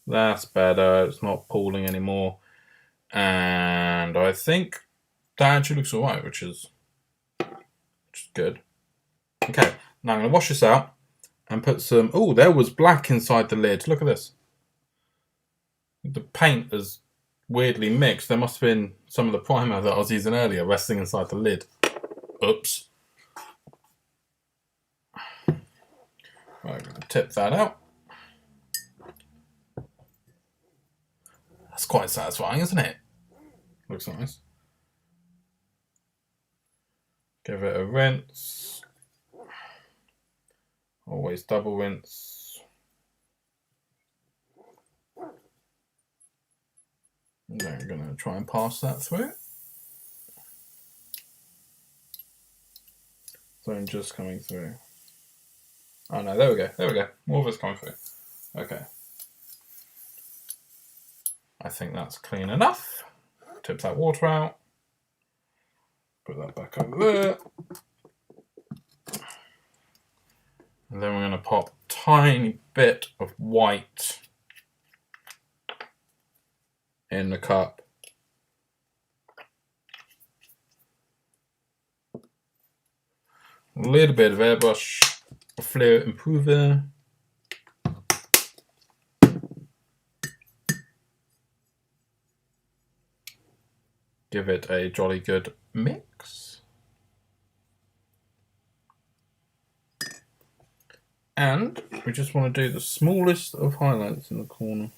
That's better. It's not pooling anymore. And I think that actually looks alright, which is good. Okay, now I'm going to wash this out and put some... Oh, there was black inside the lid. Look at this. The paint is weirdly mixed. There must have been some of the primer that I was using earlier resting inside the lid. Oops. Right, I'm going to tip that out. That's quite satisfying, isn't it? Looks nice. Give it a rinse. Always double rinse. And then I'm going to try and pass that through. So I'm just coming through. Oh no, there we go. There we go. More of it's coming through. Okay. I think that's clean enough. Tip that water out. Put that back over there. And then we're going to pop a tiny bit of white in the cup. A little bit of airbrush, a flair improver. Give it a jolly good mix. And we just want to do the smallest of highlights in the corner.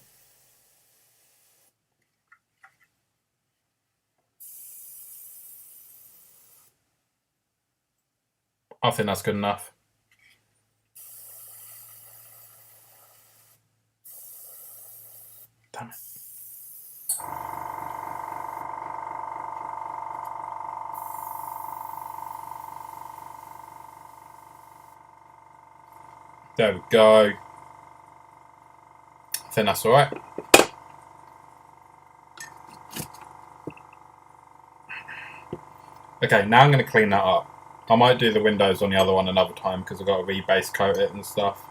I think that's good enough. Damn it. There we go. I think that's alright. Okay, now I'm going to clean that up. I might do the windows on the other one another time because I've got to rebase coat it and stuff.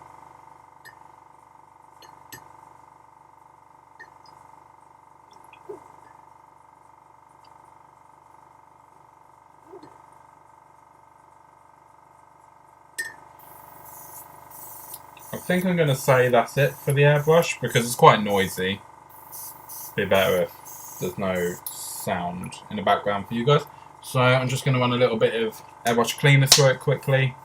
I think I'm going to say that's it for the airbrush because it's quite noisy. It'd be better if there's no sound in the background for you guys. So I'm just going to run a little bit of airbrush cleaner through it quickly.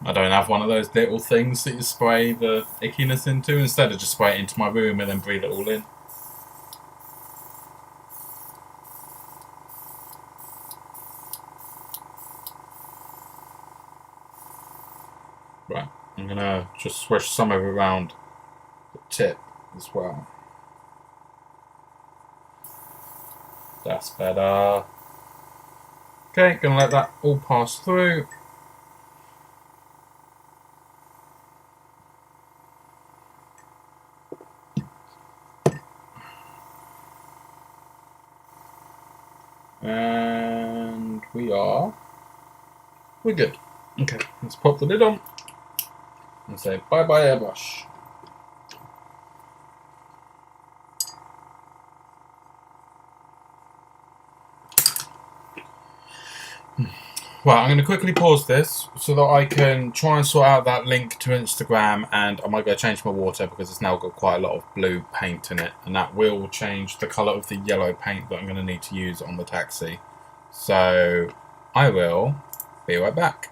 I don't have one of those little things that you spray the ickiness into. Instead, I just spray it into my room and then breathe it all in. Right, I'm going to just swish some of it around the tip as well. That's better. Okay, going to let that all pass through. And we're good. Okay, let's pop the lid on and say bye-bye airbrush. Right, I'm going to quickly pause this so that I can try and sort out that link to Instagram, and I might go change my water because it's now got quite a lot of blue paint in it, and that will change the colour of the yellow paint that I'm going to need to use on the taxi. So I will be right back.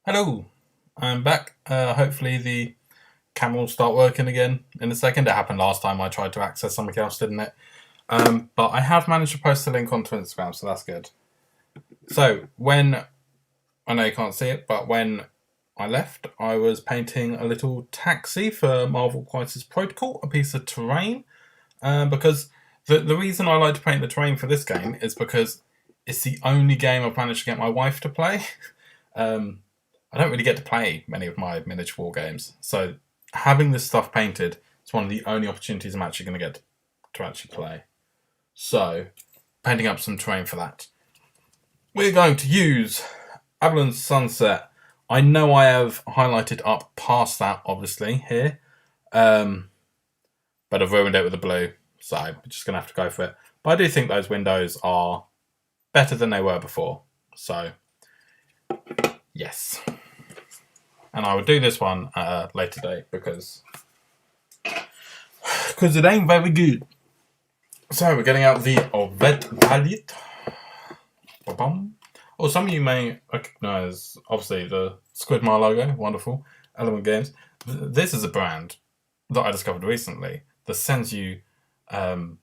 Hello, I'm back. Hopefully the camera will start working again in a second. It happened last time I tried to access something else, didn't it? But I have managed to post the link onto Instagram, so that's good. So when, I know you can't see it, but when I left, I was painting a little taxi for Marvel Crisis Protocol, a piece of terrain, because the reason I like to paint the terrain for this game is because it's the only game I've managed to get my wife to play. I don't really get to play many of my miniature war games, so having this stuff painted is one of the only opportunities I'm actually going to get to actually play. So, painting up some terrain for that. We're going to use Avalon's Sunset. I know I have highlighted up past that, obviously, here, but I've ruined it with the blue, so we're just going to have to go for it. But I do think those windows are better than they were before, so yes. And I would do this one at a later date because it ain't very good. So we're getting out the Ovet palette. Oh, some of you may recognise, obviously, the Squidmar logo. Wonderful. Element Games. This is a brand that I discovered recently that sends you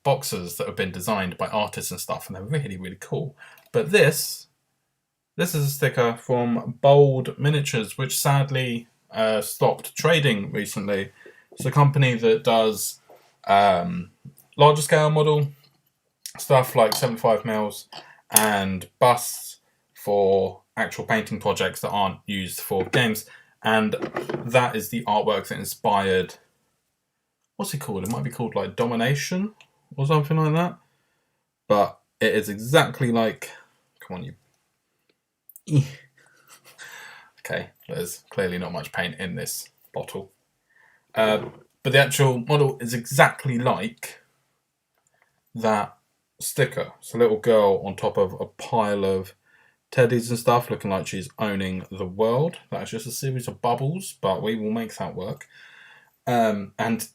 boxes that have been designed by artists and stuff, and they're really, really cool. But this is a sticker from Bold Miniatures, which sadly stopped trading recently. It's a company that does larger scale model stuff like 75 mils and busts for actual painting projects that aren't used for games. And that is the artwork that inspired, what's it called? It might be called like Domination or something like that. But it is exactly like, come on, you. Okay, there's clearly not much paint in this bottle. But the actual model is exactly like that sticker. It's a little girl on top of a pile of teddies and stuff, looking like she's owning the world. That's just a series of bubbles, but we will make that work. And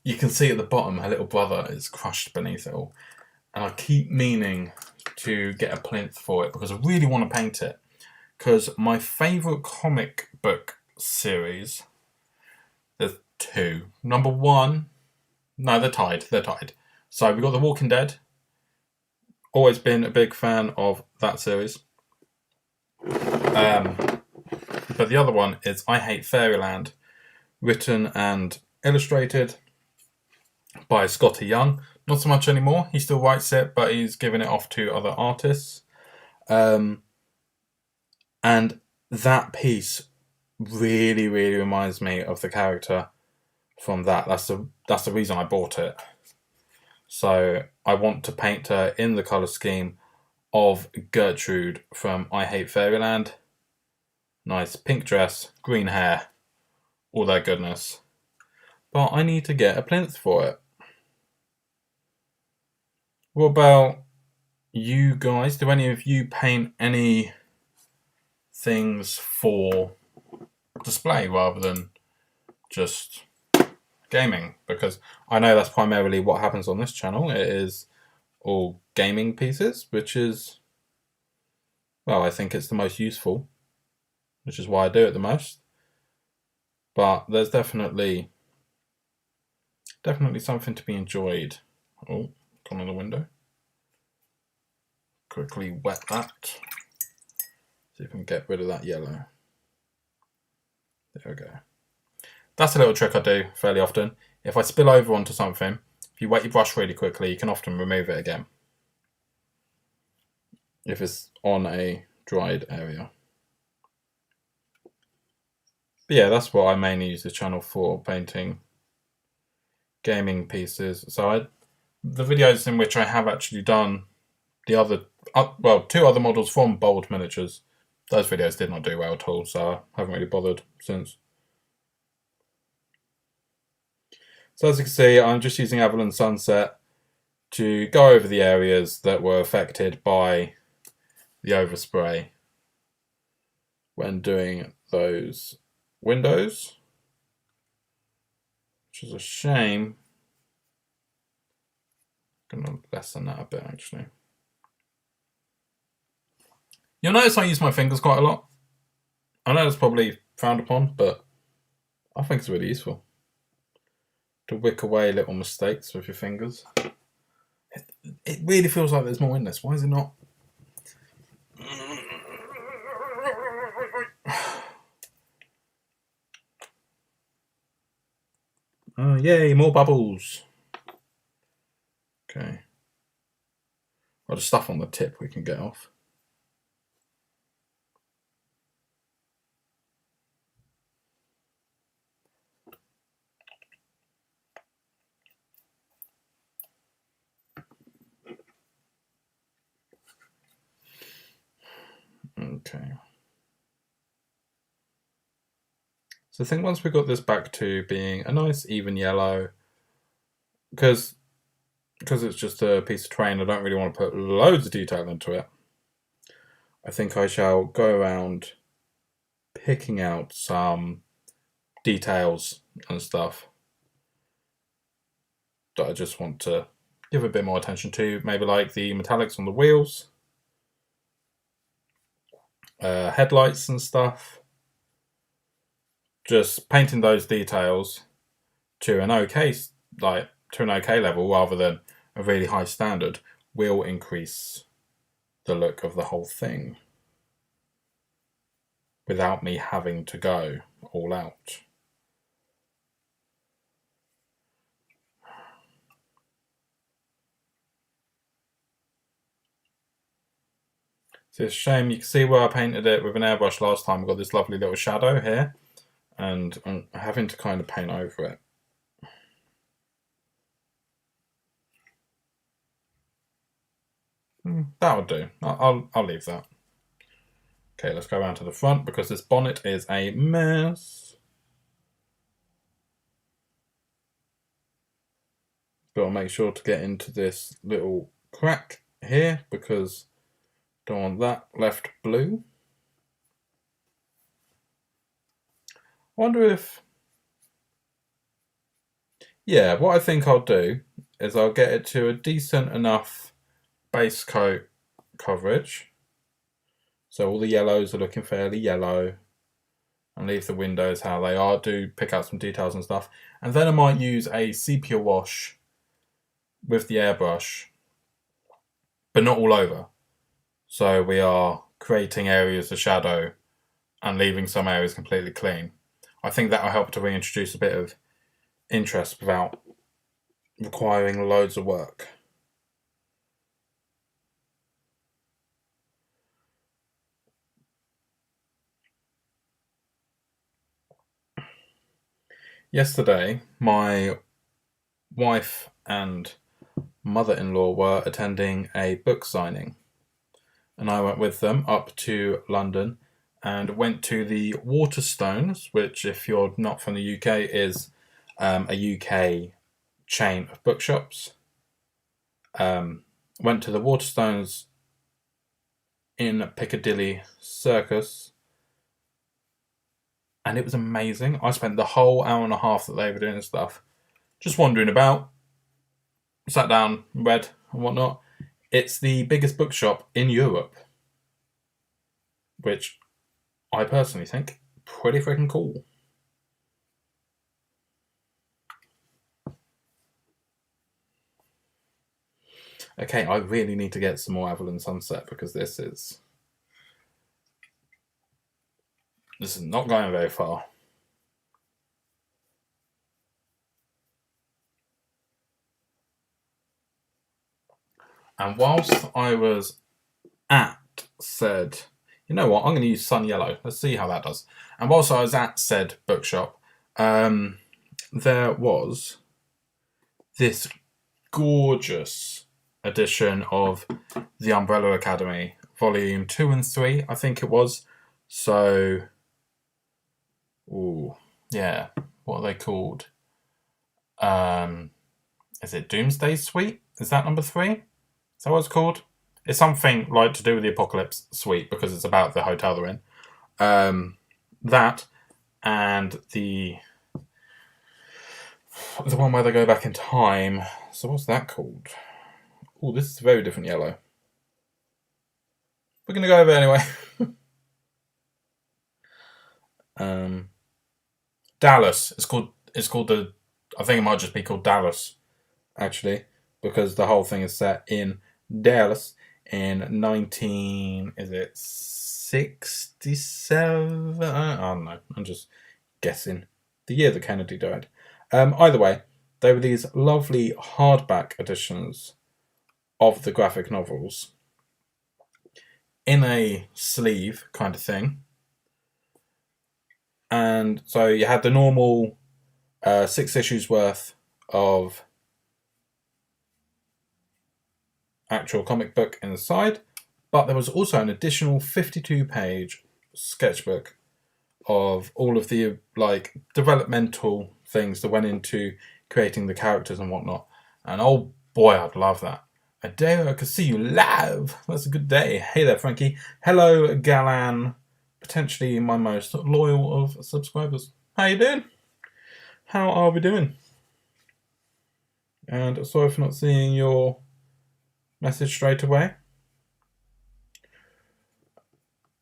you can see at the bottom her little brother is crushed beneath it all. And I keep meaning to get a plinth for it because I really want to paint it. Because my favourite comic book series, there's two. Number one, no, they're tied. So we've got The Walking Dead. Always been a big fan of that series. But the other one is I Hate Fairyland, written and illustrated by Scotty Young. Not so much anymore. He still writes it, but he's given it off to other artists. And that piece really, really reminds me of the character from that. That's the reason I bought it. So I want to paint her in the colour scheme of Gertrude from I Hate Fairyland. Nice pink dress, green hair, all that goodness. But I need to get a plinth for it. What about you guys? Do any of you paint any things for display rather than just gaming? Because I know that's primarily what happens on this channel. It is all gaming pieces, which is, well, I think it's the most useful, which is why I do it the most. But there's definitely something to be enjoyed. Oh, gone on the window. Quickly wet that. See if we can get rid of that yellow. There we go. That's a little trick I do fairly often. If I spill over onto something, if you wet your brush really quickly, you can often remove it again. If it's on a dried area. But yeah, that's what I mainly use the channel for, painting gaming pieces. So the videos in which I have actually done the other, two other models from Bold Miniatures, those videos did not do well at all, so I haven't really bothered since. So as you can see, I'm just using Avalon Sunset to go over the areas that were affected by the overspray when doing those windows, which is a shame. I'm going to lessen that a bit actually. You'll notice I use my fingers quite a lot. I know it's probably frowned upon, but I think it's really useful to wick away little mistakes with your fingers. It really feels like there's more in this. Why is it not? Oh, yay, more bubbles. Okay. Well, the stuff on the tip we can get off. Okay. So I think once we got this back to being a nice even yellow, because it's just a piece of terrain, I don't really want to put loads of detail into it. I think I shall go around picking out some details and stuff that I just want to give a bit more attention to. Maybe like the metallics on the wheels, headlights and stuff. Just painting those details to an okay level rather than a really high standard will increase the look of the whole thing without me having to go all out. So it's a shame. You can see where I painted it with an airbrush last time. I've got this lovely little shadow here, and I'm having to kind of paint over it. That'll do. I'll leave that. Okay, let's go around to the front because this bonnet is a mess. Gotta make sure to get into this little crack here because don't want that left blue. I wonder if... Yeah, what I think I'll do is I'll get it to a decent enough base coat coverage. So all the yellows are looking fairly yellow. And leave the windows how they are. Do pick out some details and stuff. And then I might use a sepia wash with the airbrush, but not all over. So we are creating areas of shadow and leaving some areas completely clean. I think that will help to reintroduce a bit of interest without requiring loads of work. Yesterday, my wife and mother-in-law were attending a book signing, and I went with them up to London and went to the Waterstones, which, if you're not from the UK, is a UK chain of bookshops. Went to the Waterstones in Piccadilly Circus, and it was amazing. I spent the whole hour and a half that they were doing stuff just wandering about, sat down, read and whatnot. It's the biggest bookshop in Europe, which I personally think pretty freaking cool. Okay, I really need to get some more Avalon Sunset because this is not going very far. And whilst I was at said, you know what, I'm going to use Sun Yellow. Let's see how that does. And whilst I was at said bookshop, there was this gorgeous edition of The Umbrella Academy, volume 2 and 3, I think it was. So, yeah, what are they called? Is it Doomsday Suite? Is that number 3? Is that what it's called? It's something like to do with the Apocalypse Suite because it's about the hotel they're in. That and the one where they go back in time. So what's that called? Oh, this is a very different yellow. We're going to go over it anyway. Dallas. It's called the. I think it might just be called Dallas, actually, because the whole thing is set in Dallas in 19. Is it 67? I don't know. I'm just guessing the year that Kennedy died. Either way, there were these lovely hardback editions of the graphic novels in a sleeve kind of thing. And so you had the normal 6 issues worth of actual comic book inside, but there was also an additional 52-page sketchbook of all of the developmental things that went into creating the characters and whatnot. And oh boy, I'd love that. A day where I could see you live. That's a good day. Hey there, Frankie. Hello, Galan. Potentially my most loyal of subscribers. How you doing? How are we doing? And sorry for not seeing your message straight away.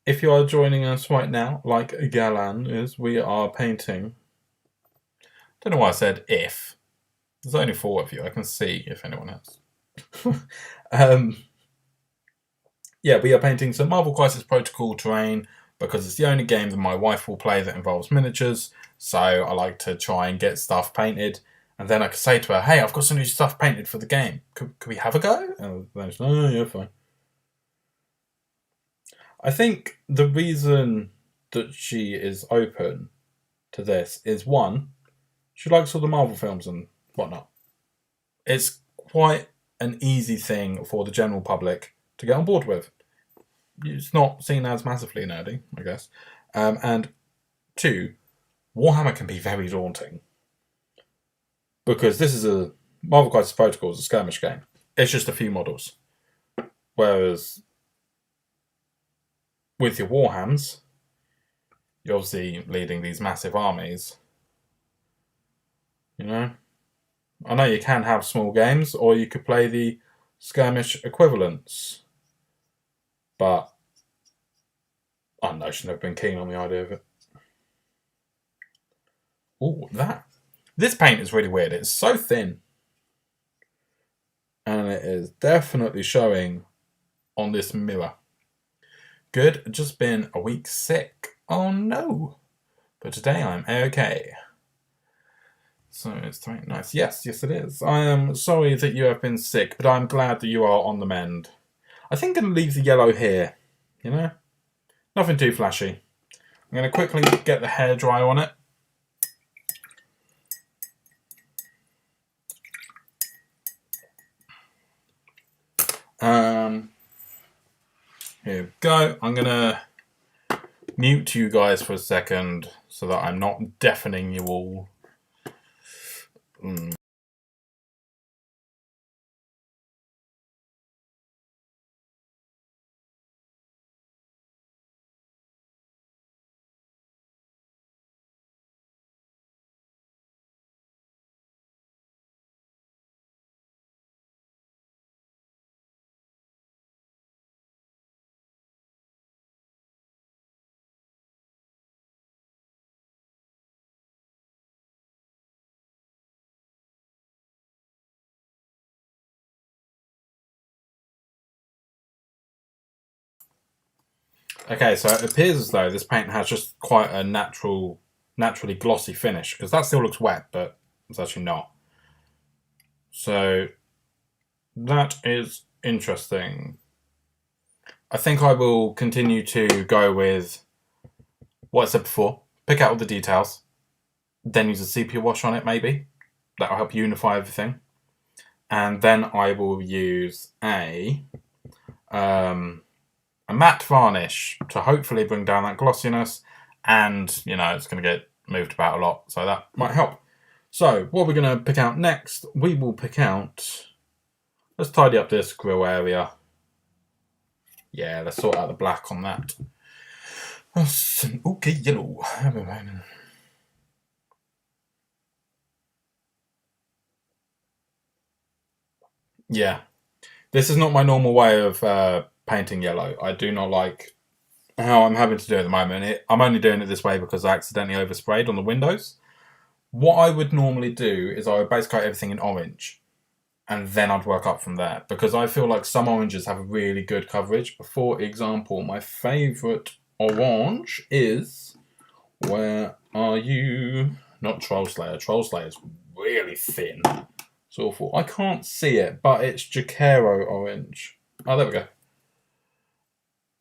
If you are joining us right now, like Galan is, we are painting. Don't know why I said if. There's only 4 of you. I can see if anyone else. Yeah, we are painting some Marvel Crisis Protocol terrain because it's the only game that my wife will play that involves miniatures. So I like to try and get stuff painted. And then I could say to her, hey, I've got some new stuff painted for the game. Could we have a go? And then she's like, oh, yeah, fine. I think the reason that she is open to this is, one, she likes all the Marvel films and whatnot. It's quite an easy thing for the general public to get on board with. It's not seen as massively nerdy, I guess. And 2, Warhammer can be very daunting. Because this is a Marvel Crisis Protocol is a skirmish game. It's just a few models. Whereas with your Warhams, you're obviously leading these massive armies. You know? I know you can have small games, or you could play the skirmish equivalents. But I don't know, she's never been keen on the idea of it. Ooh, this paint is really weird. It's so thin. And it is definitely showing on this mirror. Good, just been a week sick. Oh no. But today I'm okay. So it's nice. Yes, it is. I am sorry that you have been sick, but I'm glad that you are on the mend. I think I'm going to leave the yellow here. You know? Nothing too flashy. I'm going to quickly get the hairdryer on it. Here we go. I'm going to mute you guys for a second so that I'm not deafening you all. Okay, so it appears as though this paint has just quite a naturally glossy finish, because that still looks wet, but it's actually not. So that is interesting. I think I will continue to go with what I said before. Pick out all the details, then use a sepia wash on it, maybe. That will help unify everything. And then I will use a matte varnish to hopefully bring down that glossiness, and it's going to get moved about a lot, so that might help. So what we're going to pick out next, we will pick out, let's tidy up this grill area. Yeah, let's sort out the black on that. Okay, yellow. Yeah, this is not my normal way of painting yellow. I do not like how I'm having to do it at the moment. I'm only doing it this way because I accidentally oversprayed on the windows. What I would normally do is I would base coat everything in orange, and then I'd work up from there, because I feel like some oranges have really good coverage. For example, my favourite orange is... Where are you? Not Troll Slayer. Troll Slayer is really thin. It's awful. I can't see it, but it's Jacaro orange. Oh, there we go.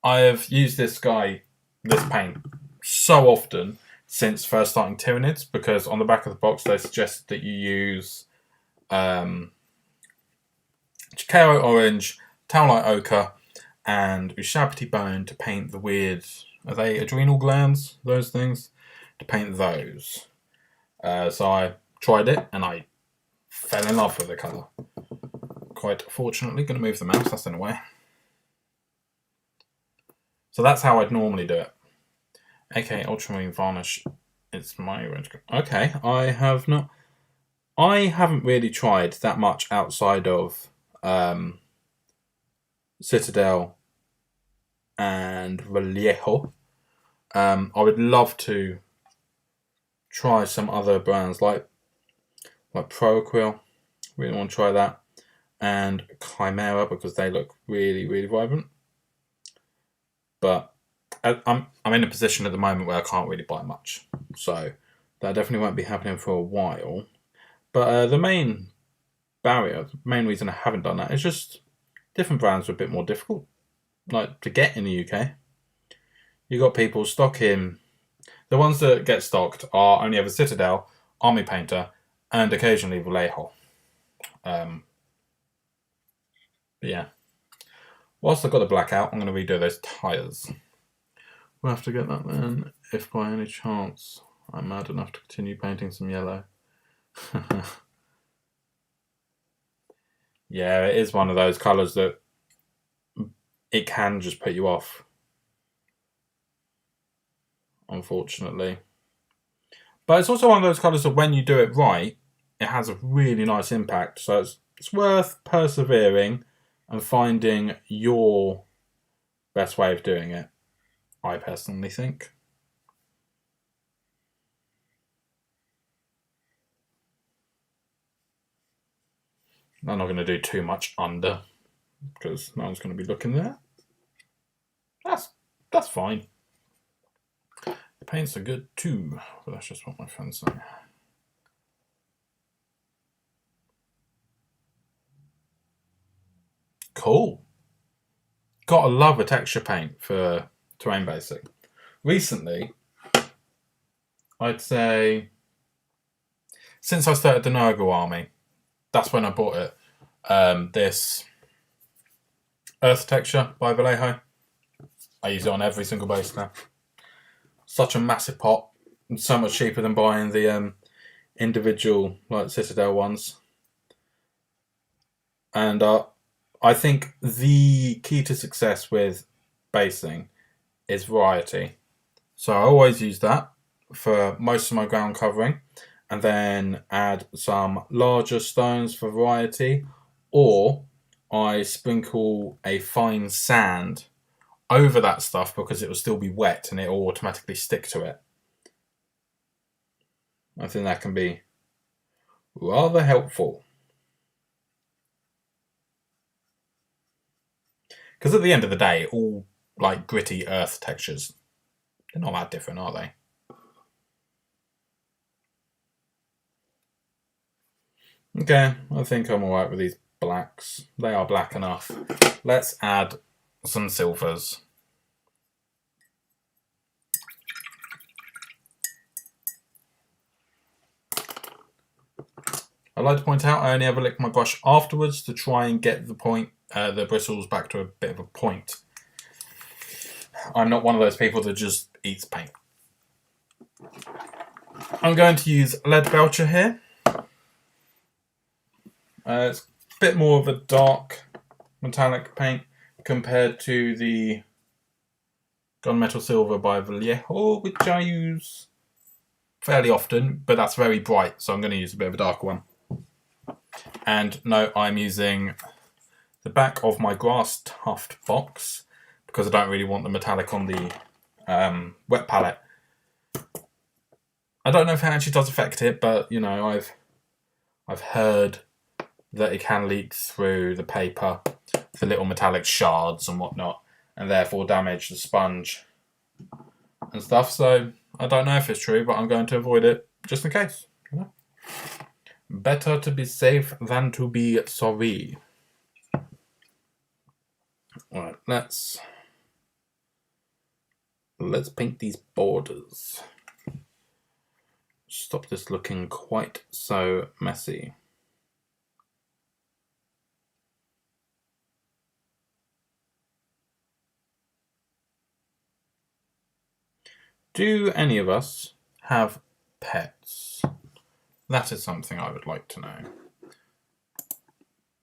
I have used this paint, so often since first starting Tyranids, because on the back of the box they suggested that you use Jacaro orange, Taolite ochre, and Ushabti bone to paint the weird... Are they adrenal glands? Those things? To paint those. So I tried it and I fell in love with the colour. Quite fortunately, going to move the mouse, that's in a way. So that's how I'd normally do it. Okay, ultramarine varnish. It's my orange. Okay, I haven't really tried that much outside of Citadel and Vallejo. I would love to try some other brands like Proaquil. Really want to try that, and Chimera, because they look really, really vibrant. But I'm in a position at the moment where I can't really buy much, so that definitely won't be happening for a while. But the main reason I haven't done that is just different brands are a bit more difficult, like to get in the UK. You got people stocking. The ones that get stocked are only ever Citadel, Army Painter, and occasionally Vallejo. But yeah. Whilst I've got the black out, I'm going to redo those tyres. We'll have to get that then, if by any chance I'm mad enough to continue painting some yellow. Yeah, it is one of those colours that it can just put you off, unfortunately. But it's also one of those colours that when you do it right, it has a really nice impact. So it's worth persevering and finding your best way of doing it, I personally think. I'm not going to do too much under, because no one's going to be looking there. That's fine. The paints are good too, but that's just what my friends say. Cool. Gotta love a texture paint for terrain basic. Recently, I'd say since I started the Nurgle army, that's when I bought it. This Earth texture by Vallejo. I use it on every single base now. Such a massive pot, and so much cheaper than buying the individual like Citadel ones. And I think the key to success with basing is variety. So I always use that for most of my ground covering, and then add some larger stones for variety, or I sprinkle a fine sand over that stuff because it will still be wet and it will automatically stick to it. I think that can be rather helpful. Because at the end of the day, all like gritty earth textures, they're not that different, are they? Okay, I think I'm alright with these blacks. They are black enough. Let's add some silvers. I'd like to point out I only ever lick my brush afterwards to try and get the bristles back to a bit of a point. I'm not one of those people that just eats paint. I'm going to use Lead Belcher here. It's a bit more of a dark metallic paint compared to the Gunmetal Silver by Vallejo, which I use fairly often, but that's very bright, so I'm going to use a bit of a darker one. And no, I'm using the back of my grass tuft box because I don't really want the metallic on the wet palette. I don't know if it actually does affect it, but you know, I've heard that it can leak through the paper, the little metallic shards and whatnot, and therefore damage the sponge and stuff. So I don't know if it's true, but I'm going to avoid it just in case. You know? Better to be safe than to be sorry. Alright, let's paint these borders. Stop this looking quite so messy. Do any of us have pets? That is something I would like to know.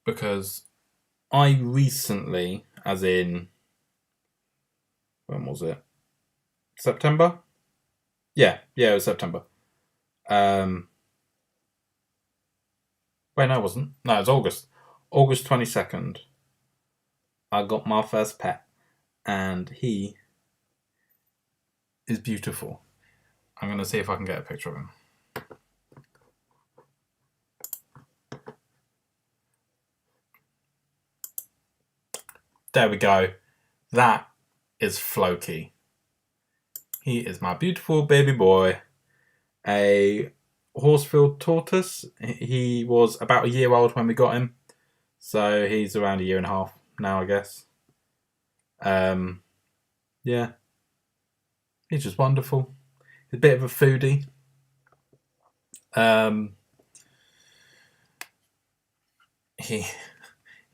Because I recently, as in, when was it? September? Yeah, it was September. Wait, no, it wasn't. No, it was August. August 22nd. I got my first pet. And he is beautiful. I'm going to see if I can get a picture of him. There we go. That is Floki. He is my beautiful baby boy. A Horsfield tortoise. He was about a year old when we got him. So he's around a year and a half now, I guess. Yeah. He's just wonderful. He's a bit of a foodie. He's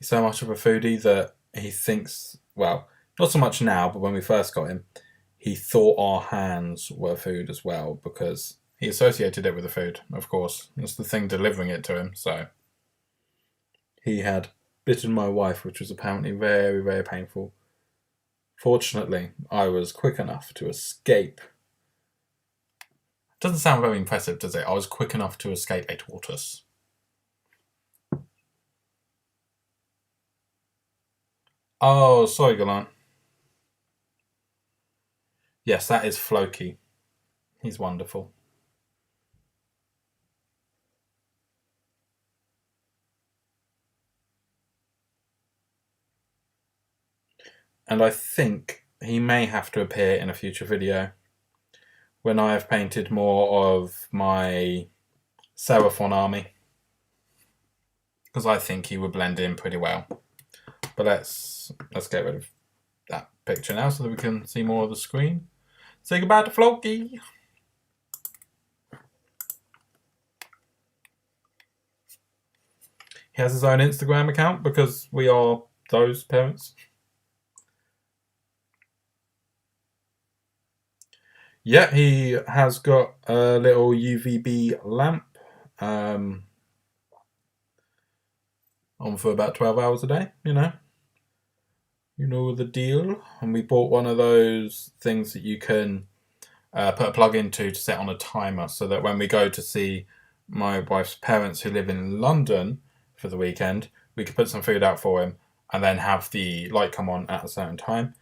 so much of a foodie that he thinks, well, not so much now, but when we first got him, he thought our hands were food as well, because he associated it with the food, of course. It's the thing delivering it to him, so he had bitten my wife, which was apparently very, very painful. Fortunately, I was quick enough to escape. Doesn't sound very impressive, does it? I was quick enough to escape a tortoise. Oh, sorry, Galant. Yes, that is Floki. He's wonderful. And I think he may have to appear in a future video when I have painted more of my Seraphon army, because I think he would blend in pretty well. But let's get rid of that picture now so that we can see more of the screen. Say goodbye to Floki. He has his own Instagram account because we are those parents. Yeah, he has got a little UVB lamp on for about 12 hours a day, you know. You know the deal. And we bought one of those things that you can put a plug into to set on a timer, so that when we go to see my wife's parents who live in London for the weekend, we could put some food out for him and then have the light come on at a certain time.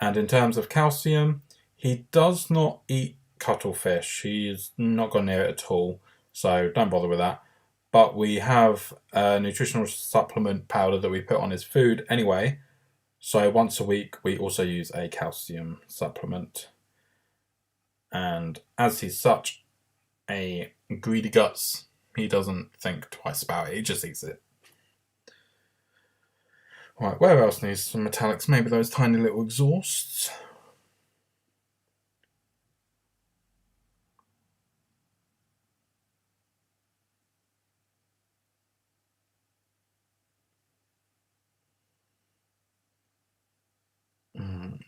And in terms of calcium, he does not eat cuttlefish. He's not gone near it at all, so don't bother with that. But we have a nutritional supplement powder that we put on his food anyway. So once a week, we also use a calcium supplement. And as he's such a greedy guts, he doesn't think twice about it. He just eats it. Right, where else needs some metallics? Maybe those tiny little exhausts.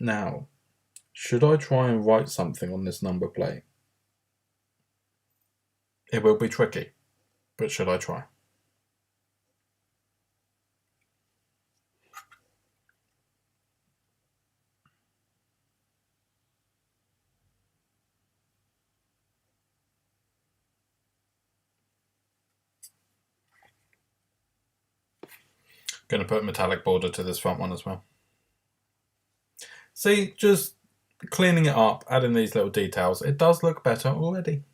Now, should I try and write something on this number plate? It will be tricky, but should I try? Going to put a metallic border to this front one as well. See, just cleaning it up, adding these little details, it does look better already.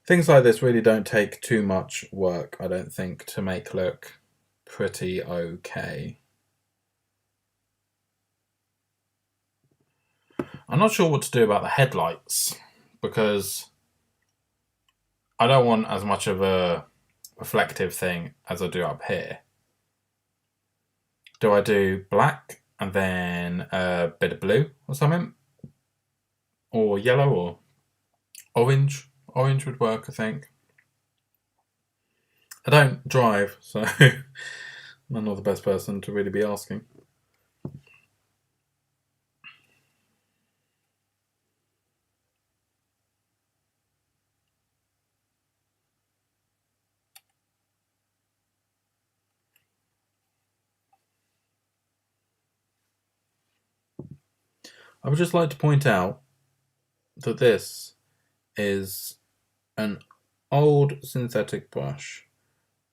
Things like this really don't take too much work, I don't think, to make look pretty okay. I'm not sure what to do about the headlights, because I don't want as much of a reflective thing as I do up here. Do I do black and then a bit of blue or something? Or yellow or orange? Orange would work, I think. I don't drive, so I'm not the best person to really be asking. I would just like to point out that this is an old synthetic brush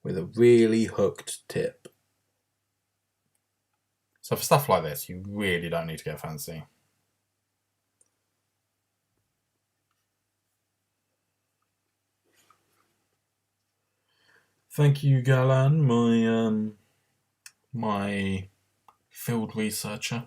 with a really hooked tip. So for stuff like this, you really don't need to get fancy. Thank you, Galan, my field researcher.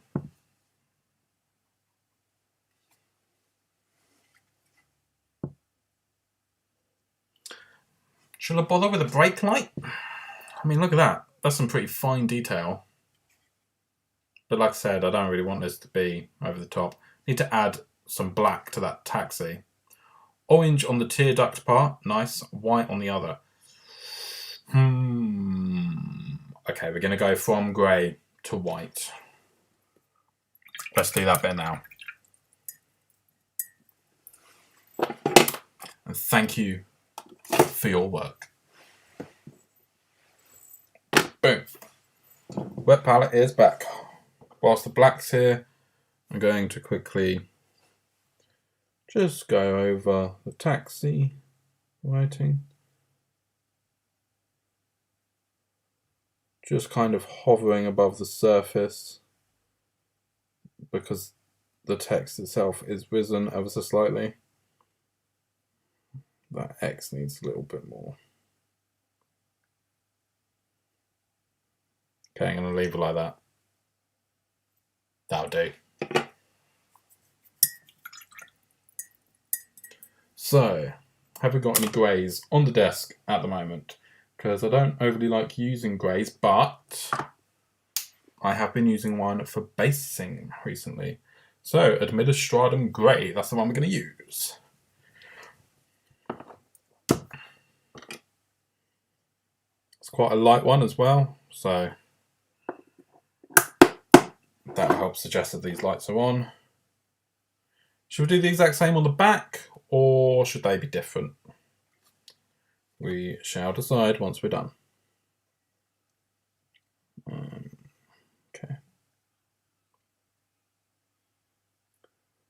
Should I bother with a brake light? I mean, look at that. That's some pretty fine detail. But like I said, I don't really want this to be over the top. Need to add some black to that taxi. Orange on the tear duct part. Nice. White on the other. Okay, we're going to go from grey to white. Let's do that bit now. And thank you for your work. Boom. Wet palette is back. Whilst the black's here, I'm going to quickly just go over the taxi writing. Just kind of hovering above the surface because the text itself is risen ever so slightly. That X needs a little bit more. Okay, I'm going to leave it like that. That'll do. So, have we got any greys on the desk at the moment? Because I don't overly like using greys, but I have been using one for basing recently. So, Administratum Grey, that's the one we're going to use. It's quite a light one as well, so that helps suggest that these lights are on. Should we do the exact same on the back, or should they be different? We shall decide once we're done. Okay.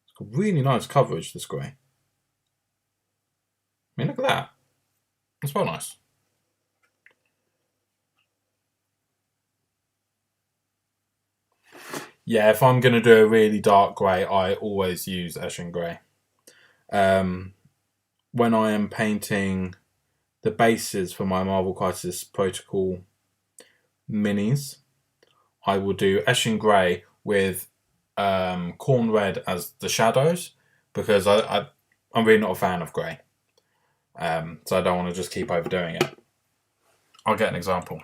It's got really nice coverage, this grey. I mean, look at that. It's well nice. Yeah, if I'm going to do a really dark grey, I always use Eshin Grey. When I am painting the bases for my Marvel Crisis Protocol minis, I will do Eshin Grey with Corn Red as the shadows, because I'm really not a fan of grey. So I don't want to just keep overdoing it. I'll get an example.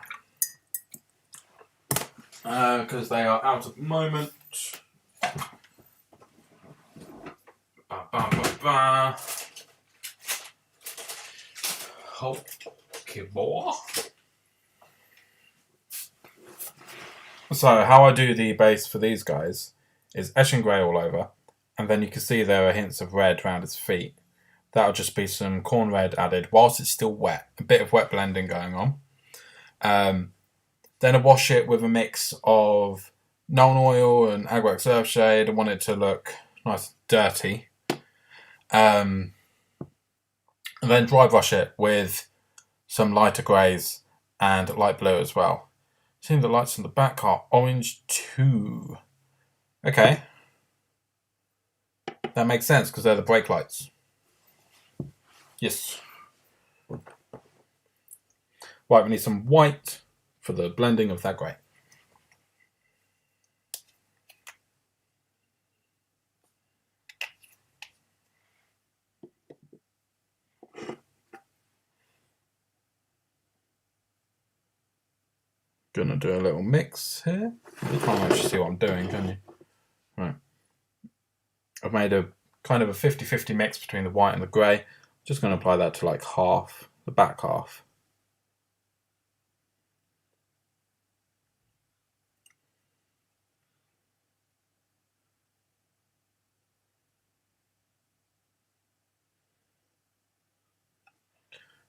Because they are out at the moment. Okay, boy. So how I do the base for these guys is Eshin Grey all over, and then you can see there are hints of red around its feet. That'll just be some corn red added whilst it's still wet. A bit of wet blending going on. Then I wash it with a mix of Nuln Oil and Agwax Earthshade. I want it to look nice and dirty. And then dry brush it with some lighter greys and light blue as well. Seeing the lights on the back are orange too. Okay. That makes sense because they're the brake lights. Yes. Right, we need some white for the blending of that grey. Gonna do a little mix here. You can't actually see what I'm doing, can you? Right. I've made a kind of a 50-50 mix between the white and the grey. Just going to apply that to like half, the back half.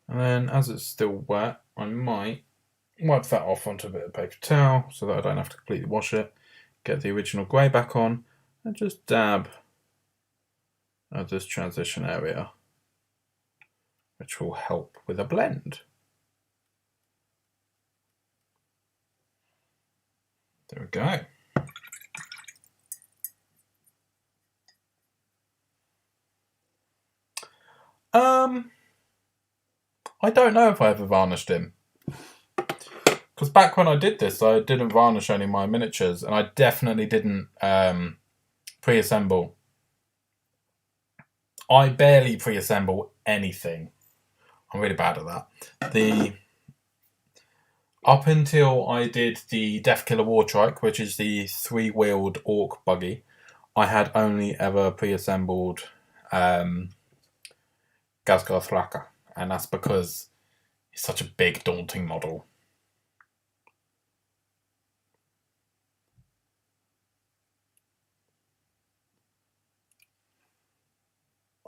And then as it's still wet, I might wipe that off onto a bit of paper towel so that I don't have to completely wash it. Get the original grey back on and just dab at this transition area, which will help with a blend. There we go. I don't know if I ever varnished him. Because back when I did this, I didn't varnish any of my miniatures, and I definitely didn't pre-assemble. I barely pre-assemble anything. I'm really bad at that. Up until I did the Deathkiller Wartrike, which is the 3-wheeled orc buggy, I had only ever pre-assembled Gazgar Thraka, and that's because he's such a big, daunting model.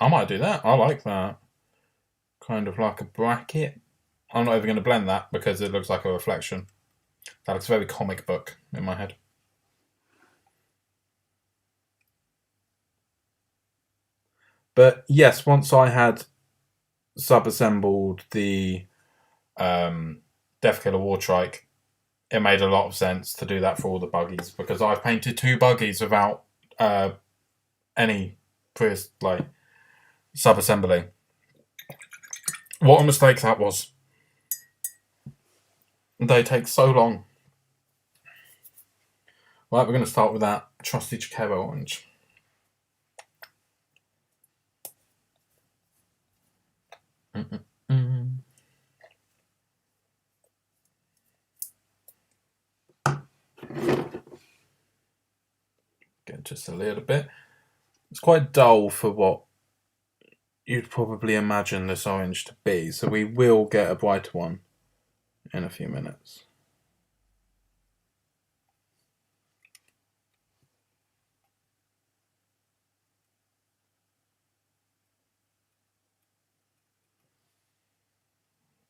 I might do that. I like that. Kind of like a bracket. I'm not even going to blend that because it looks like a reflection. That looks very comic book in my head. But yes, once I had sub-assembled the Deathkiller Wartrike, it made a lot of sense to do that for all the buggies because I've painted 2 buggies without any sub-assembly. What a mistake that was. They take so long. Right, we're going to start with that trusty Chikero orange. Get just a little bit. It's quite dull for what you'd probably imagine this orange to be, so we will get a brighter one in a few minutes.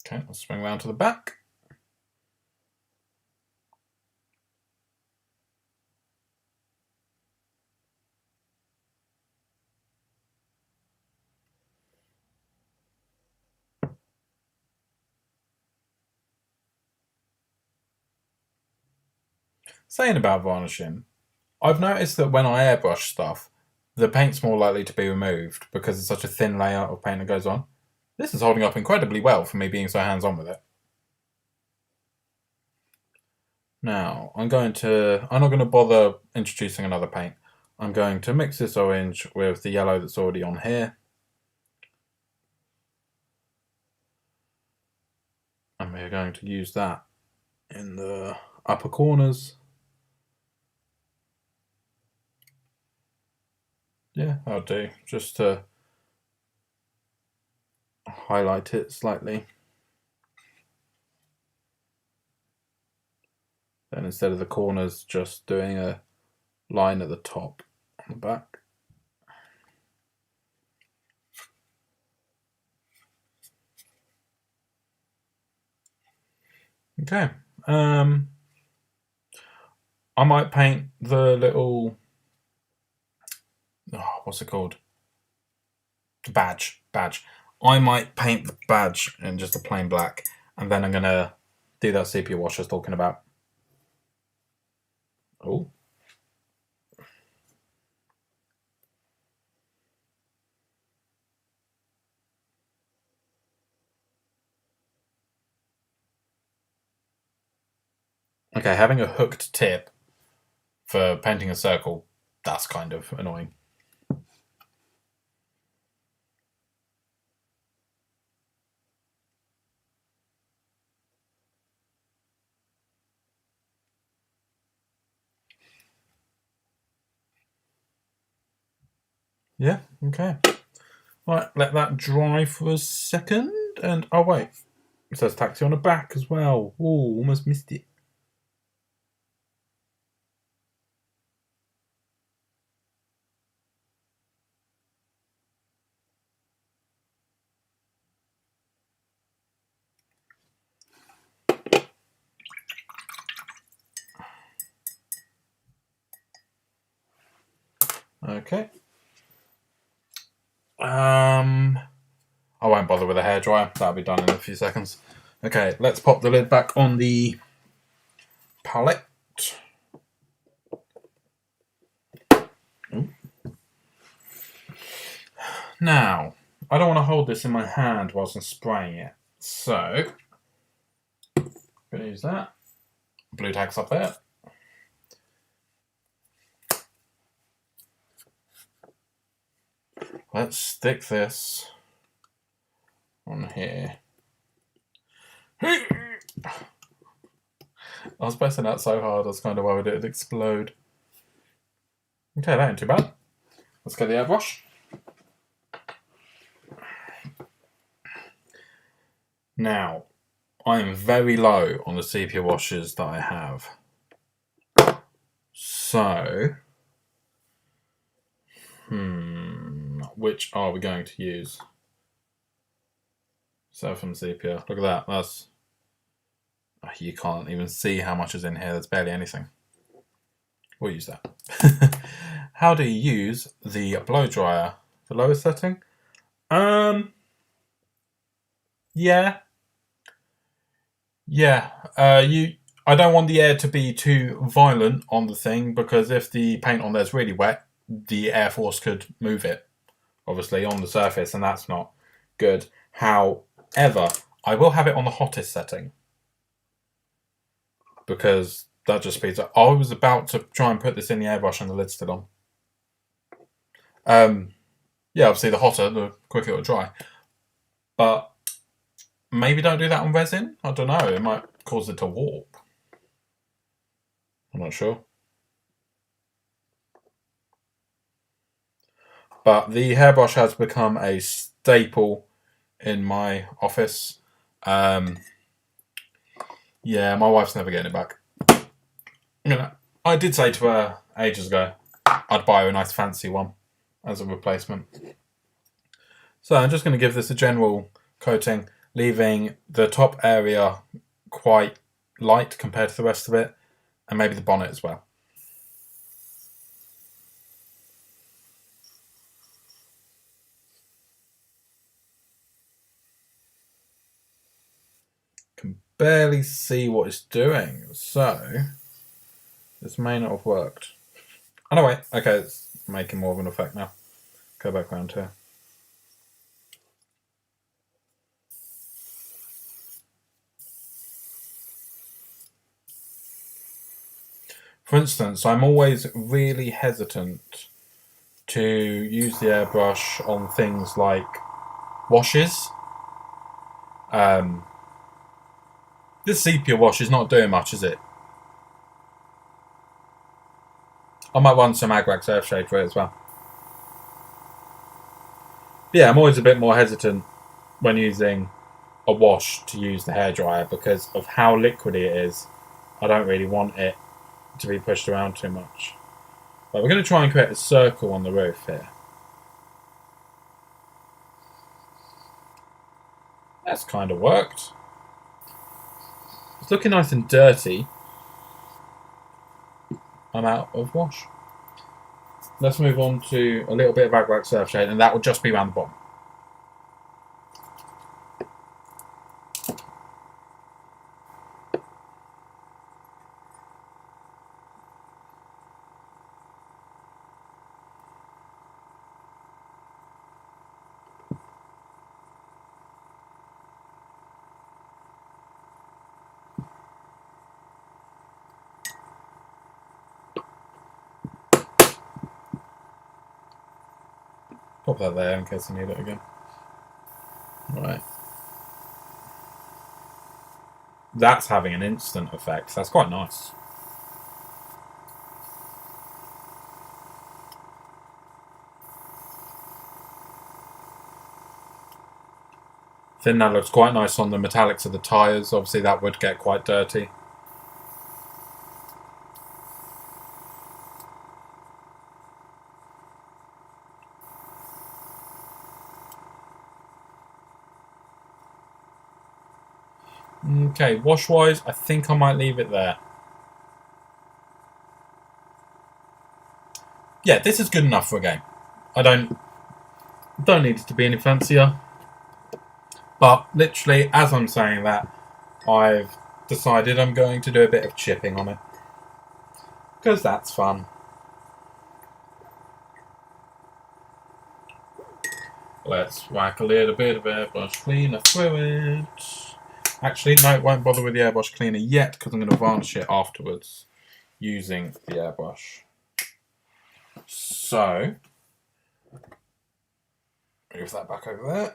Okay, let's swing around to the back. Saying about varnishing, I've noticed that when I airbrush stuff, the paint's more likely to be removed because it's such a thin layer of paint that goes on. This is holding up incredibly well for me being so hands-on with it. Now, I'm not going to bother introducing another paint. I'm going to mix this orange with the yellow that's already on here. And we're going to use that in the upper corners. Yeah, that'll do, just to highlight it slightly. Then instead of the corners, just doing a line at the top on the back. Okay. I might paint the little, what's it called? The badge. I might paint the badge in just a plain black, and then I'm going to do that sepia wash I was talking about. Oh. Okay, having a hooked tip for painting a circle, that's kind of annoying. Yeah, okay. Right, let that dry for a second. And, oh wait, it says taxi on the back as well. Oh, almost missed it. Okay. I won't bother with a hairdryer. That'll be done in a few seconds. Okay, let's pop the lid back on the palette. Ooh. Now, I don't want to hold this in my hand whilst I'm spraying it. So, I'm going to use that. Blue tag's up there. Let's stick this on here. I was pressing that so hard, I was kind of worried it would explode. Okay, that ain't too bad. Let's get the airbrush. Now, I am very low on the sepia washes that I have. So, which are we going to use? From sepia. Look at that. That's... you can't even see how much is in here. There's barely anything. We'll use that. How do you use the blow dryer? The lowest setting? Yeah. Yeah. I don't want the air to be too violent on the thing, because if the paint on there is really wet, the air force could move it, obviously, on the surface, and that's not good. However, I will have it on the hottest setting, because that just speeds up. I was about to try and put this in the airbrush and the lid's still on. Yeah, obviously the hotter, the quicker it'll dry. But maybe don't do that on resin. I don't know. It might cause it to warp. I'm not sure. But the hairbrush has become a staple in my office. Yeah, my wife's never getting it back. I did say to her ages ago I'd buy her a nice fancy one as a replacement. So I'm just going to give this a general coating, leaving the top area quite light compared to the rest of it, and maybe the bonnet as well. Can barely see what it's doing, so this may not have worked. Oh no, wait, okay, it's making more of an effect now. Go back around here. For instance, I'm always really hesitant to use the airbrush on things like washes. This sepia wash is not doing much, is it? I might run some Agrax Earthshade for it as well. But yeah, I'm always a bit more hesitant when using a wash to use the hairdryer because of how liquidy it is. I don't really want it to be pushed around too much. But we're going to try and create a circle on the roof here. That's kind of worked. It's looking nice and dirty. I'm out of wash. Let's move on to a little bit of Agrax Earthshade, and that will just be around the bottom. Pop that there in case I need it again. Right. That's having an instant effect. That's quite nice. I think that looks quite nice on the metallics of the tyres. Obviously, that would get quite dirty. Okay, wash-wise, I think I might leave it there. Yeah, this is good enough for a game. I don't need it to be any fancier. But literally, as I'm saying that, I've decided I'm going to do a bit of chipping on it. Because that's fun. Let's whack a little bit of airbrush cleaner through it. Actually, no, it won't bother with the airbrush cleaner yet because I'm going to varnish it afterwards using the airbrush. So, move that back over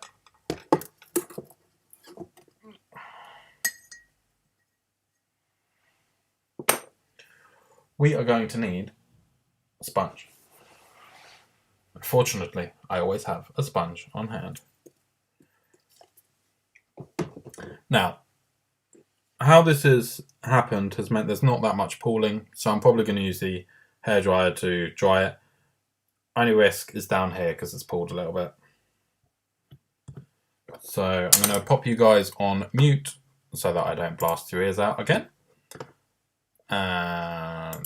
there. We are going to need a sponge. Unfortunately, I always have a sponge on hand. Now, how this has happened has meant there's not that much pooling, so I'm probably going to use the hairdryer to dry it. Only risk is down here because it's pooled a little bit. So I'm going to pop you guys on mute so that I don't blast your ears out again. And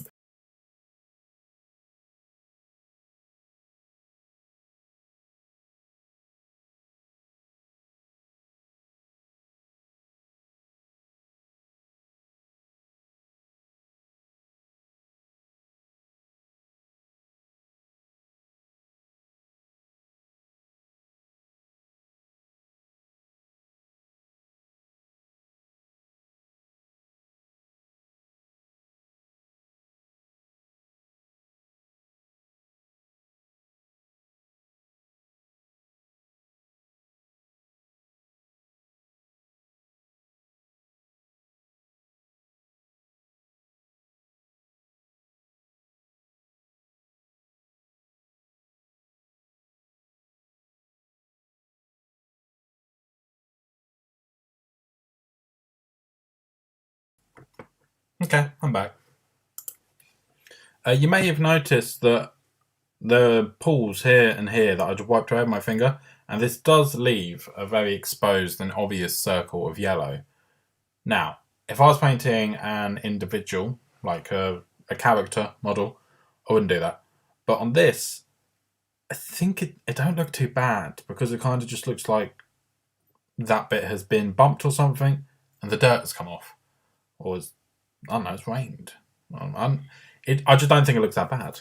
okay, I'm back. You may have noticed that the pools here and here that I just wiped away with my finger, and this does leave a very exposed and obvious circle of yellow. Now, if I was painting an individual, like a character model, I wouldn't do that. But on this, I think it don't look too bad because it kind of just looks like that bit has been bumped or something and the dirt has come off. Or I don't know, it's rained. I just don't think it looks that bad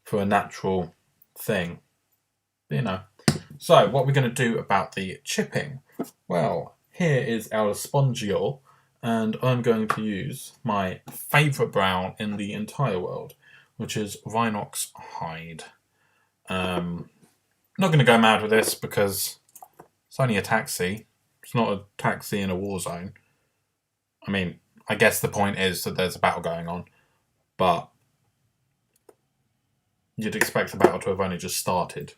for a natural thing. You know. So, what we're going to do about the chipping? Well, here is our spongiole, and I'm going to use my favourite brown in the entire world, which is Rhinox Hide. I'm not going to go mad with this because it's only a taxi. It's not a taxi in a war zone. I mean, I guess the point is that there's a battle going on, but you'd expect the battle to have only just started.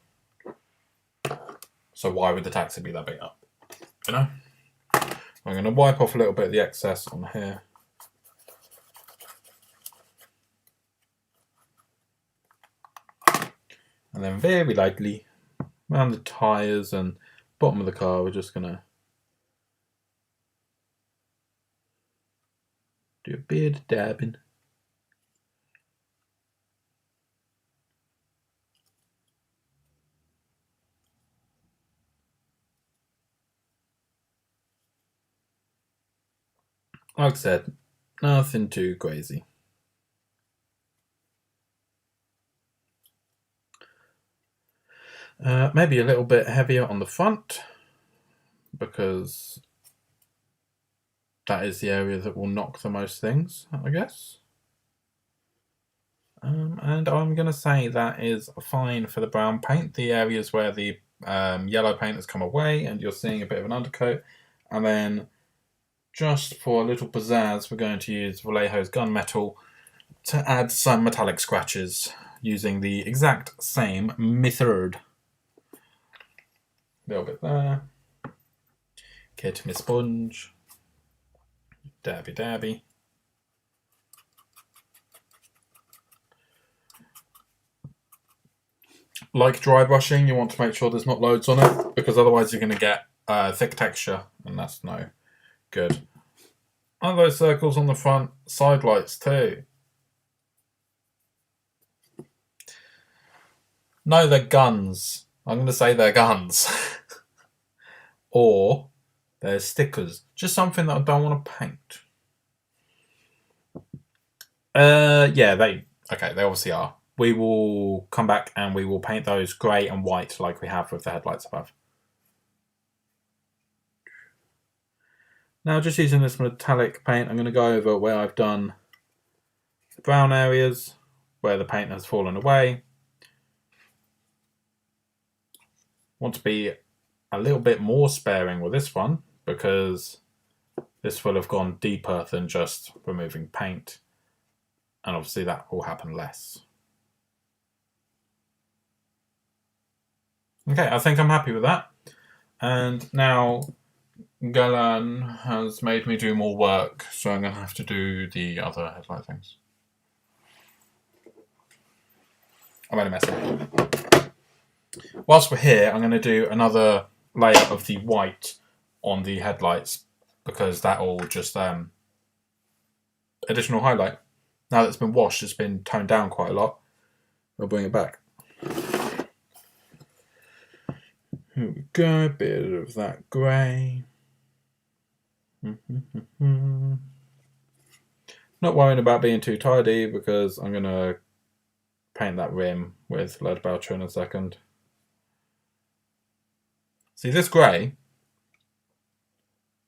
So why would the taxi be that beat up? You know? I'm going to wipe off a little bit of the excess on here. And then very lightly around the tyres and bottom of the car, we're just going to do a bit of dabbing. Like I said, nothing too crazy. Maybe a little bit heavier on the front because that is the area that will knock the most things, I guess. And I'm going to say that is fine for the brown paint. The areas where the yellow paint has come away and you're seeing a bit of an undercoat. And then just for a little pizzazz, we're going to use Vallejo's gunmetal to add some metallic scratches using the exact same method. A little bit there. Get me sponge. Dabby dabby. Like dry brushing, you want to make sure there's not loads on it, because otherwise you're going to get thick texture, and that's no good. And those circles on the front, side lights too. No, they're guns. I'm going to say they're guns. Or they're stickers. Just something that I don't want to paint. Yeah, they obviously are. We will come back and we will paint those grey and white like we have with the headlights above. Now, just using this metallic paint, I'm going to go over where I've done the brown areas, where the paint has fallen away. Want to be a little bit more sparing with this one, because this will have gone deeper than just removing paint. And obviously that will happen less. Okay, I think I'm happy with that. And now Galan has made me do more work, so I'm going to have to do the other headlight things. I made a mess. Whilst we're here, I'm going to do another layer of the white on the headlights, because that will just additional highlight. Now that it's been washed, it's been toned down quite a lot. We'll bring it back. Here we go, a bit of that grey. Not worrying about being too tidy, because I'm going to paint that rim with lead belcher in a second. See, this grey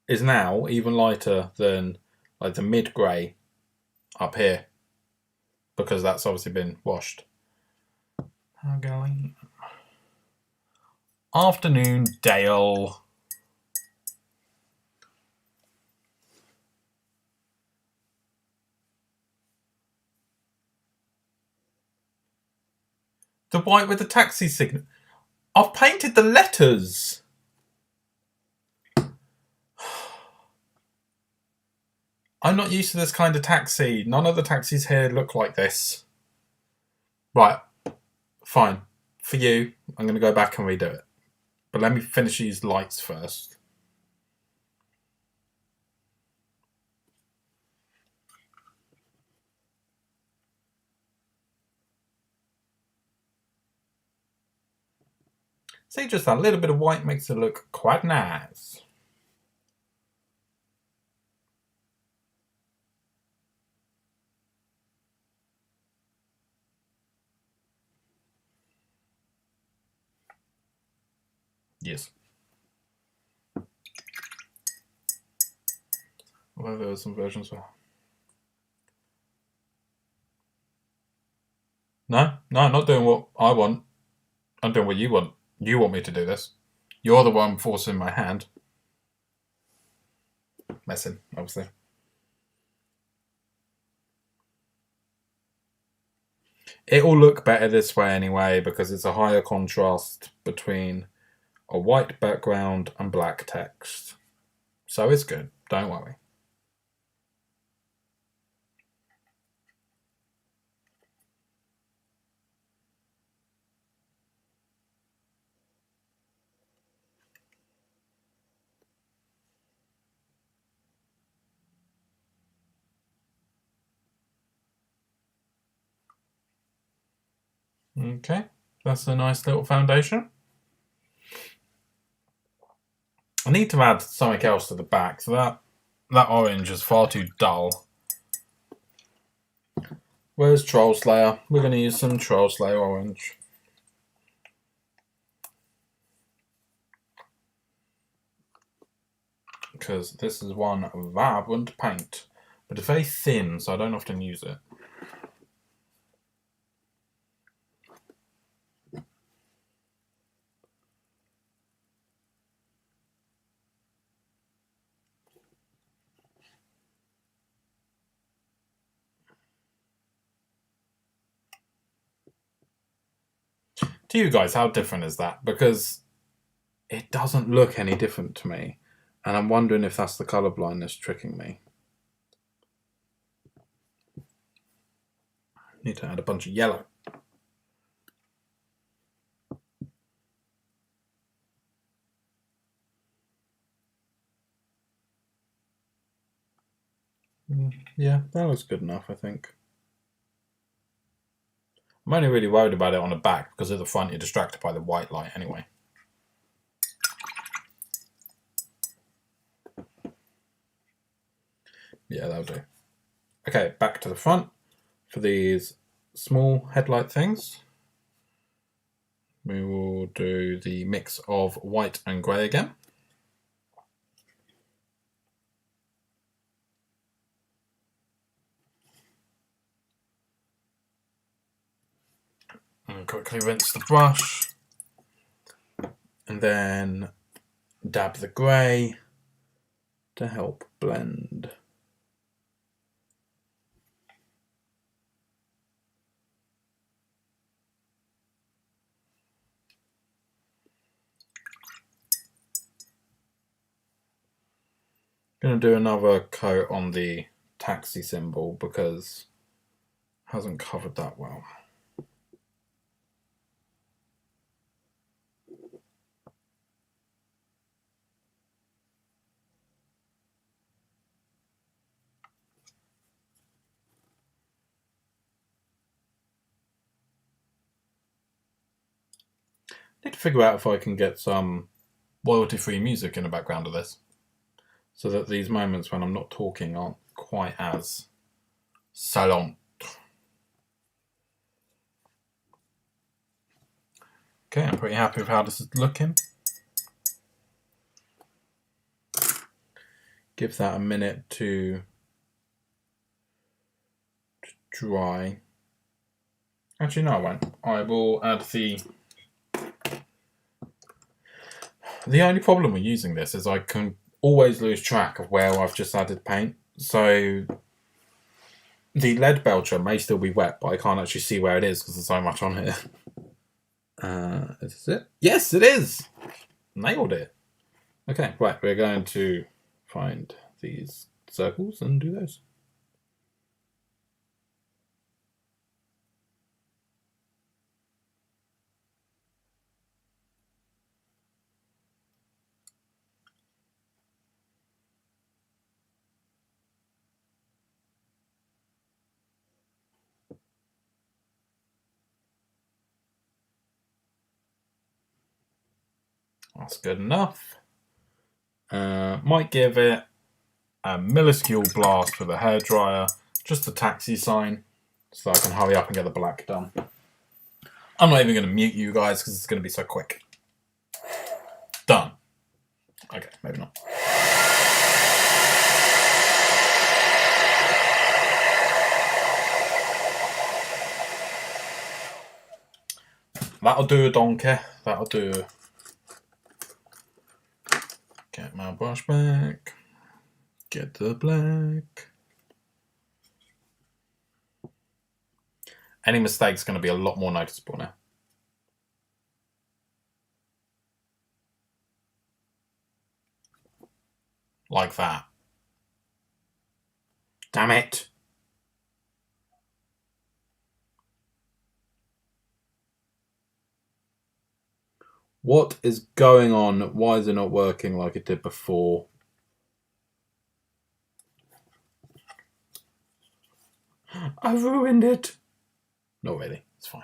is now even lighter than like the mid grey up here, because that's obviously been washed. Afternoon, Dale. The white with the taxi signal. I've painted the letters. I'm not used to this kind of taxi. None of the taxis here look like this. Right. Fine. For you, I'm going to go back and redo it. But let me finish these lights first. See, just a little bit of white makes it look quite nice. Yes. Although there are some versions where... No, I'm not doing what I want. I'm doing what you want. You want me to do this. You're the one forcing my hand. Messing, obviously. It will look better this way anyway, because it's a higher contrast between a white background and black text. So it's good, don't worry. Okay, that's a nice little foundation. I need to add something else to the back, so that orange is far too dull. Where's Troll Slayer? We're going to use some Troll Slayer orange. Because this is one vibrant paint. But it's very thin, so I don't often use it. To you guys, how different is that? Because it doesn't look any different to me. And I'm wondering if that's the colour blindness tricking me. Need to add a bunch of yellow. Yeah, that looks good enough, I think. I'm only really worried about it on the back because at the front you're distracted by the white light anyway. Yeah, that'll do. Okay, back to the front for these small headlight things. We will do the mix of white and grey again. And quickly rinse the brush. And then dab the grey to help blend. Going to do another coat on the taxi symbol because it hasn't covered that well. Need to figure out if I can get some royalty-free music in the background of this, so that these moments when I'm not talking aren't quite as salon. Okay, I'm pretty happy with how this is looking. Give that a minute to dry. Actually, no, I won't. I will add the only problem with using this is I can always lose track of where I've just added paint. So the lead belcher may still be wet, but I can't actually see where it is because there's so much on here. Is this it? Yes, it is! Nailed it. Okay, right, we're going to find these circles and do those. That's good enough. Might give it a minuscule blast with a hairdryer, just a taxi sign, so I can hurry up and get the black done. I'm not even going to mute you guys because it's going to be so quick. Done. Okay, maybe not. That'll do, donkey. That'll do. Get my brush back. Get the black. Any mistake's going to be a lot more noticeable now. Like that. Damn it. What is going on? Why is it not working like it did before? I ruined it. Not really. It's fine.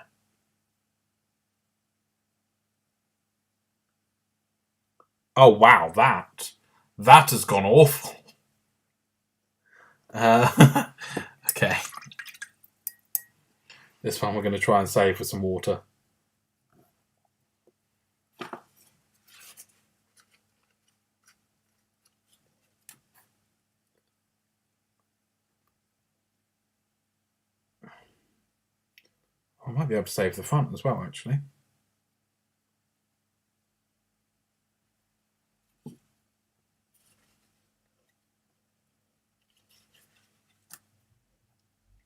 Oh, wow. That has gone awful. Okay. This one we're going to try and save for some water. I might be able to save the front as well, actually.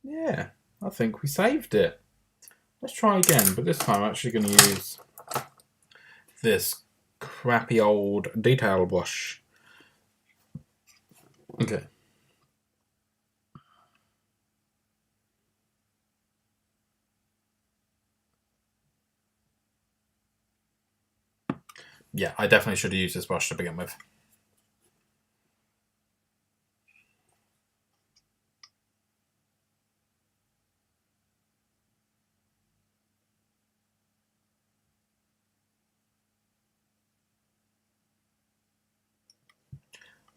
Yeah, I think we saved it. Let's try again, but this time I'm actually going to use this crappy old detail brush. Okay. Yeah, I definitely should have used this brush to begin with.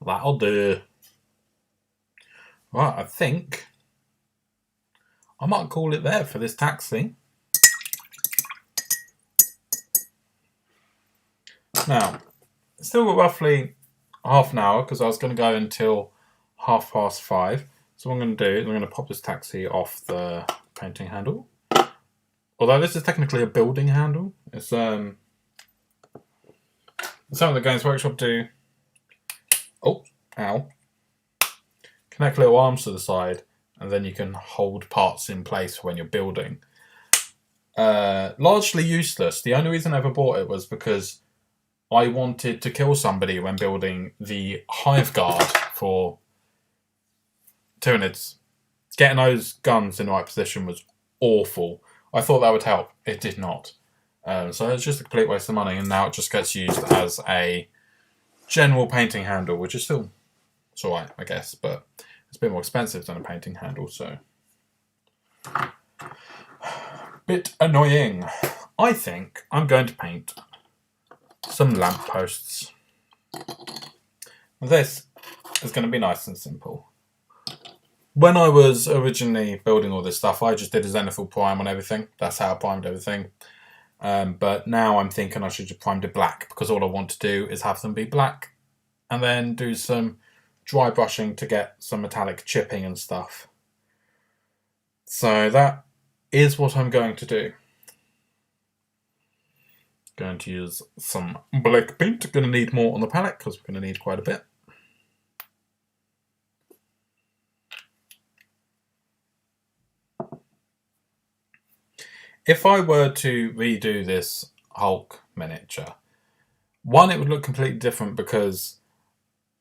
That'll do. Right, I think I might call it there for this taxi. Now, still got roughly half an hour because I was going to go until 5:30. So what I'm going to do is I'm going to pop this taxi off the painting handle. Although this is technically a building handle. It's something that Games Workshop do. Oh, ow. Connect little arms to the side and then you can hold parts in place when you're building. Largely useless. The only reason I ever bought it was because I wanted to kill somebody when building the Hive Guard for Tyranids. Getting those guns in the right position was awful. I thought that would help. It did not. So it's just a complete waste of money, and now it just gets used as a general painting handle, which is still it's alright, I guess, but it's a bit more expensive than a painting handle, so bit annoying. I think I'm going to paint some lampposts. This is going to be nice and simple. When I was originally building all this stuff, I just did a zenithal prime on everything. That's how I primed everything. But now I'm thinking I should just prime it black, because all I want to do is have them be black and then do some dry brushing to get some metallic chipping and stuff. So that is what I'm going to do. Going to use some black paint. Going to need more on the palette because we're going to need quite a bit. If I were to redo this Hulk miniature, one, it would look completely different because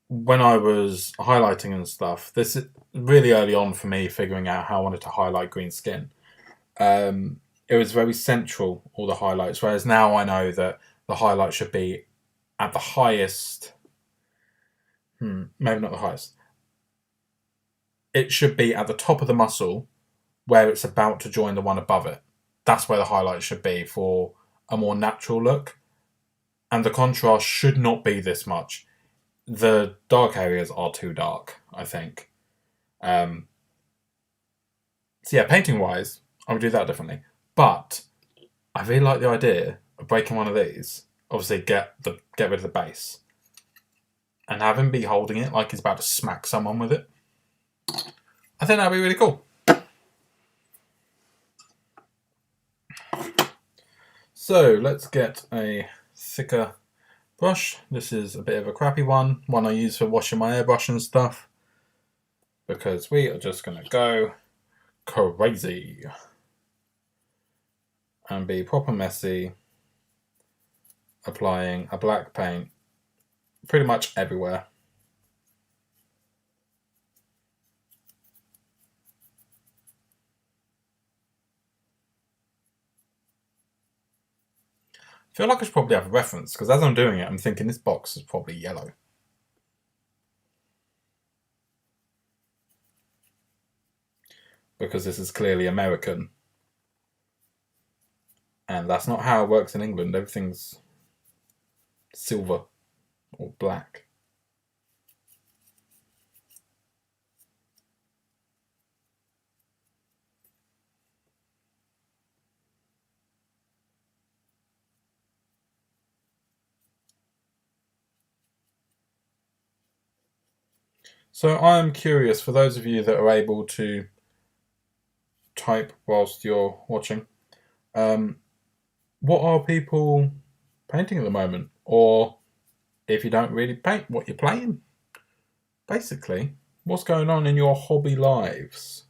when I was highlighting and stuff, this is really early on for me figuring out how I wanted to highlight green skin. It was very central, all the highlights, whereas now I know that the highlight should be at the highest. Maybe not the highest. It should be at the top of the muscle where it's about to join the one above it. That's where the highlight should be for a more natural look. And the contrast should not be this much. The dark areas are too dark, I think. So yeah, painting-wise, I would do that differently. But I really like the idea of breaking one of these. Obviously, get rid of the base. And have him be holding it like he's about to smack someone with it. I think that'd be really cool. So let's get a thicker brush. This is a bit of a crappy one I use for washing my airbrush and stuff, because we are just going to go crazy and be proper messy, applying a black paint pretty much everywhere. I feel like I should probably have a reference, because as I'm doing it, I'm thinking this box is probably yellow. Because this is clearly American. And that's not how it works in England. Everything's silver or black. So I'm curious, for those of you that are able to type whilst you're watching, what are people painting at the moment? Or if you don't really paint, what you're playing? Basically, what's going on in your hobby lives?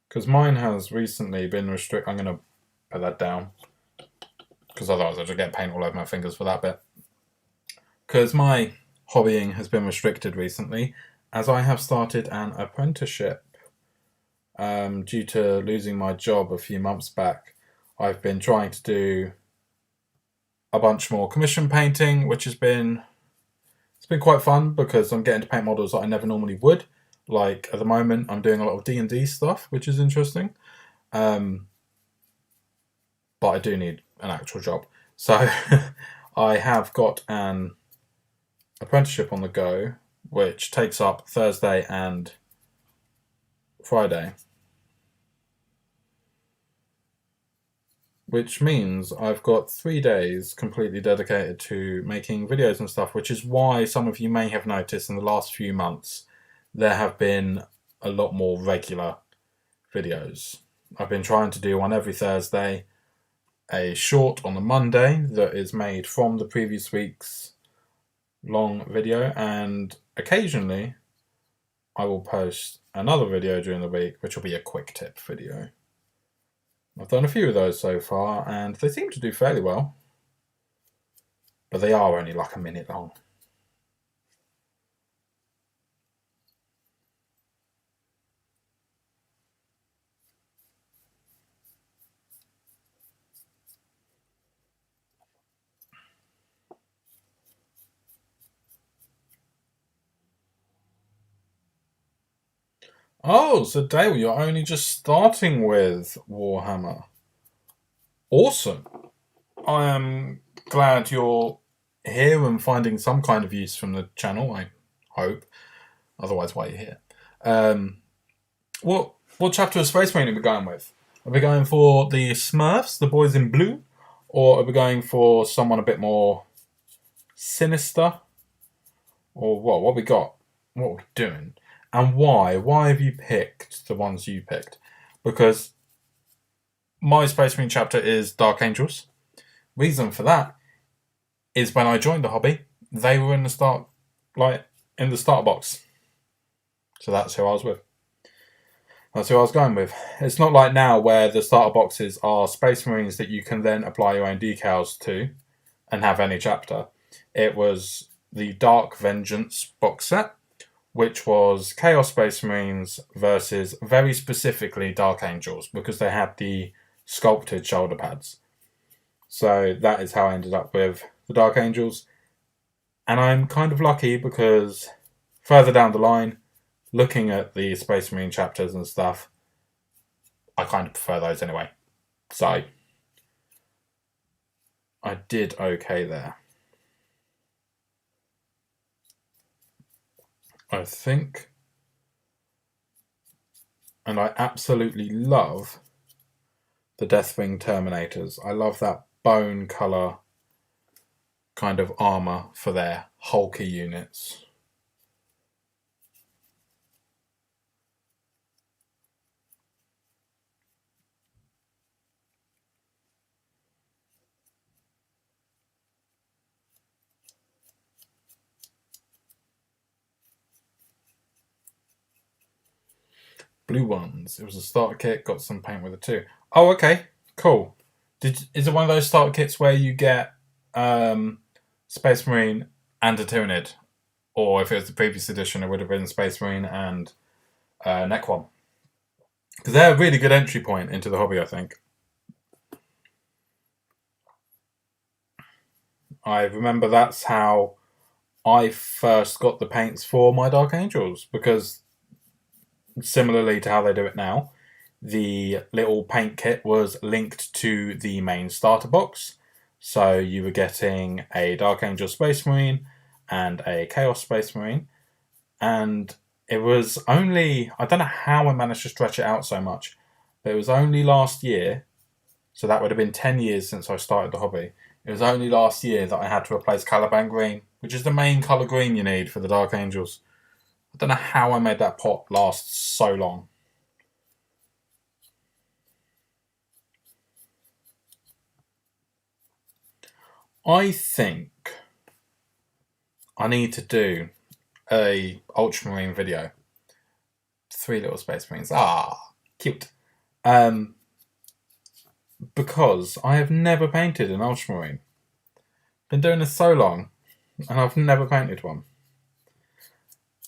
because mine has recently been restricted. I'm going to put that down, because otherwise I'll just get paint all over my fingers for that bit. Because my hobbying has been restricted recently, as I have started an apprenticeship. Due to losing my job a few months back, I've been trying to do a bunch more commission painting, which has been quite fun because I'm getting to paint models that I never normally would. Like at the moment, I'm doing a lot of D&D stuff, which is interesting. But I do need an actual job, so I have got an apprenticeship on the go, which takes up Thursday and Friday. Which means I've got 3 days completely dedicated to making videos and stuff, which is why some of you may have noticed in the last few months there have been a lot more regular videos. I've been trying to do one every Thursday, a short on the Monday that is made from the previous week's long video, and occasionally I will post another video during the week, which will be a quick tip video. I've done a few of those so far, and they seem to do fairly well. But they are only like a minute long. Oh, so Dale, you're only just starting with Warhammer. Awesome. I am glad you're here and finding some kind of use from the channel, I hope. Otherwise, why are you here? What chapter of Space Marine are we going with? Are we going for the Smurfs, the boys in blue? Or are we going for someone a bit more sinister? Or what? What we got? What are we doing? And why? Why have you picked the ones you picked? Because my Space Marine chapter is Dark Angels. Reason for that is when I joined the hobby, they were in the starter box. So that's who I was with. That's who I was going with. It's not like now where the starter boxes are Space Marines that you can then apply your own decals to and have any chapter. It was the Dark Vengeance box set, which was Chaos Space Marines versus very specifically Dark Angels, because they had the sculpted shoulder pads. So that is how I ended up with the Dark Angels. And I'm kind of lucky because further down the line, looking at the Space Marine chapters and stuff, I kind of prefer those anyway. So I did okay there. I think. And I absolutely love the Deathwing Terminators. I love that bone colour kind of armour for their hulky units. Blue ones. It was a starter kit, got some paint with it too. Oh, okay, cool. Is it one of those starter kits where you get Space Marine and a Tyranid? Or if it was the previous edition, it would have been Space Marine and Necron. Because they're a really good entry point into the hobby, I think. I remember that's how I first got the paints for my Dark Angels, because similarly to how they do it now, the little paint kit was linked to the main starter box. So you were getting a Dark Angel Space Marine and a Chaos Space Marine. And it was only, I don't know how I managed to stretch it out so much, but it was only last year, so that would have been 10 years since I started the hobby. It was only last year that I had to replace Caliban Green, which is the main colour green you need for the Dark Angels. I don't know how I made that pot last so long. I think I need to do a Ultramarine video. 3 little Space Marines. Ah, cute. Because I have never painted an Ultramarine. Been doing this so long, and I've never painted one.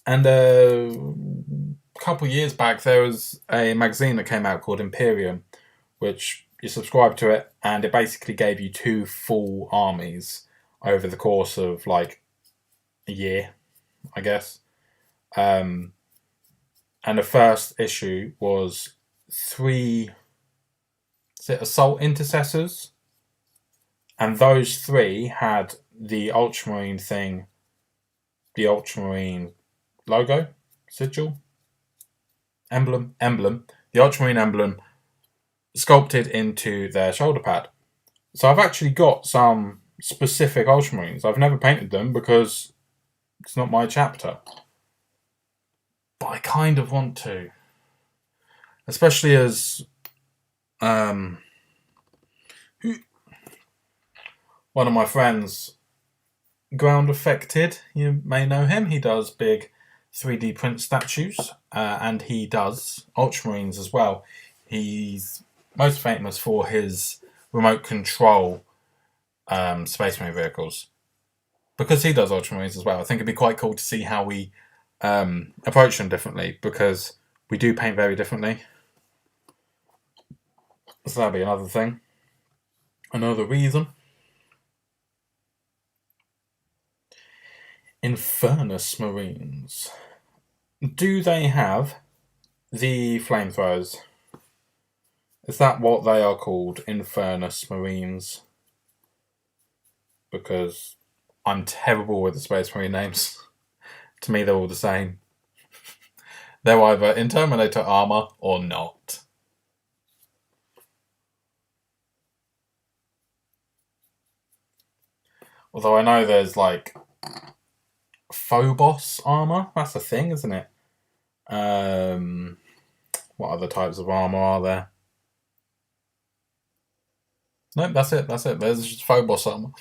And a couple of years back, there was a magazine that came out called Imperium, which you subscribed to it, and it basically gave you 2 full armies over the course of like a year, I guess. And the first issue was 3 assault intercessors, and those 3 had the Ultramarine thing, the Ultramarine logo, sigil, emblem, the Ultramarine emblem sculpted into their shoulder pad. So I've actually got some specific Ultramarines. I've never painted them because it's not my chapter. But I kind of want to. Especially as one of my friends, Ground Affected, you may know him. He does big 3D print statues, and he does Ultramarines as well. He's most famous for his remote control Space Marine vehicles. Because he does Ultramarines as well, I think it'd be quite cool to see how we approach them differently, because we do paint very differently. So that'll be another thing. Another reason. Infernus Marines. Do they have the flamethrowers? Is that what they are called? Infernus Marines? Because I'm terrible with the Space Marine names. To me, they're all the same. They're either in Terminator armor or not. Although I know there's like Phobos armor. That's a thing, isn't it? What other types of armor are there? Nope, that's it. There's just Phobos armor.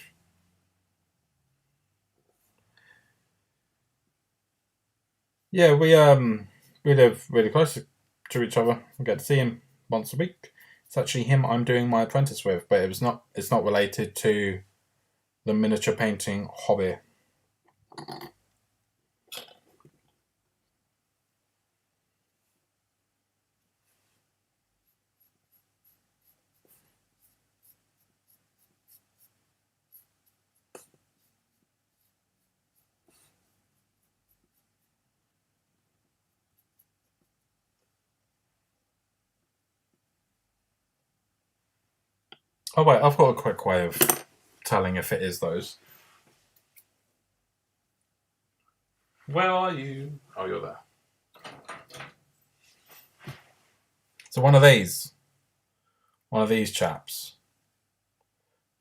Yeah, we live really close to each other. We get to see him once a week. It's actually him I'm doing my apprentice with, but it's not related to the miniature painting hobby. Oh wait, I've got a quick way of telling if it is those. Where are you? Oh, you're there. So one of these chaps,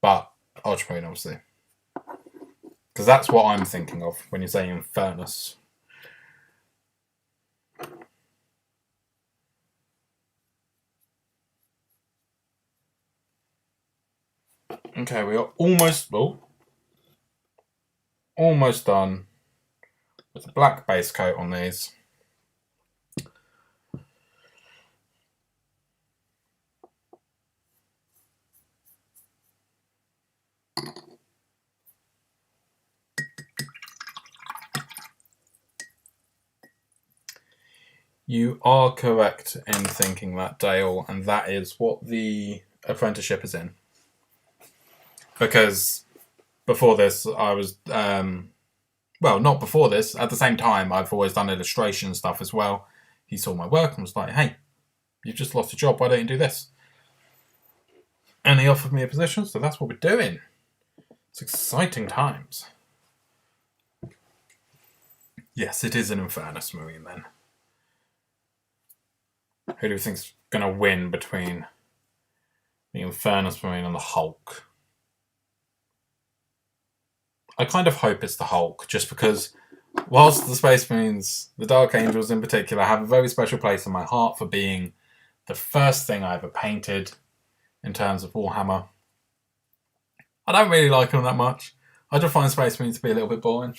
but Ultramarine obviously, because that's what I'm thinking of when you say Infernus. Okay, we are almost done with the black base coat on these. You are correct in thinking that, Dale, and that is what the apprenticeship is in. Because before this, I was... well, not before this. At the same time, I've always done illustration stuff as well. He saw my work and was like, hey, you've just lost a job. Why don't you do this? And he offered me a position, so that's what we're doing. It's exciting times. Yes, it is an Infernus Marine, then. Who do you think's going to win between the Infernus Marine and the Hulk? I kind of hope it's the Hulk, just because whilst the Space Marines, the Dark Angels in particular, have a very special place in my heart for being the first thing I ever painted in terms of Warhammer, I don't really like them that much. I just find Space Marines to be a little bit boring.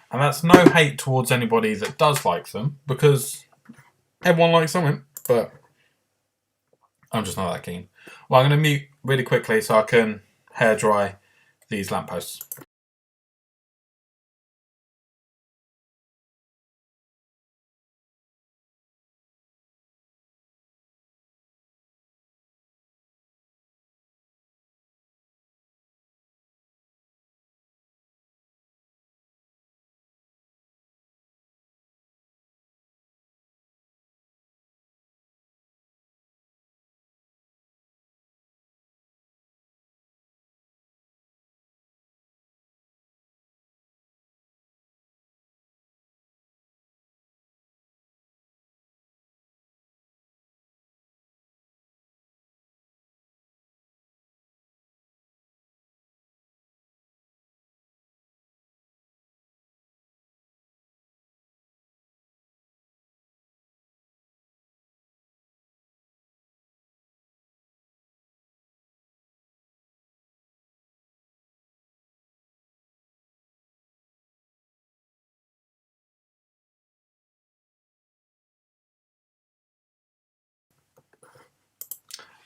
And that's no hate towards anybody that does like them, because everyone likes something, but I'm just not that keen. Well, I'm going to mute really quickly so I can hair dry these lampposts.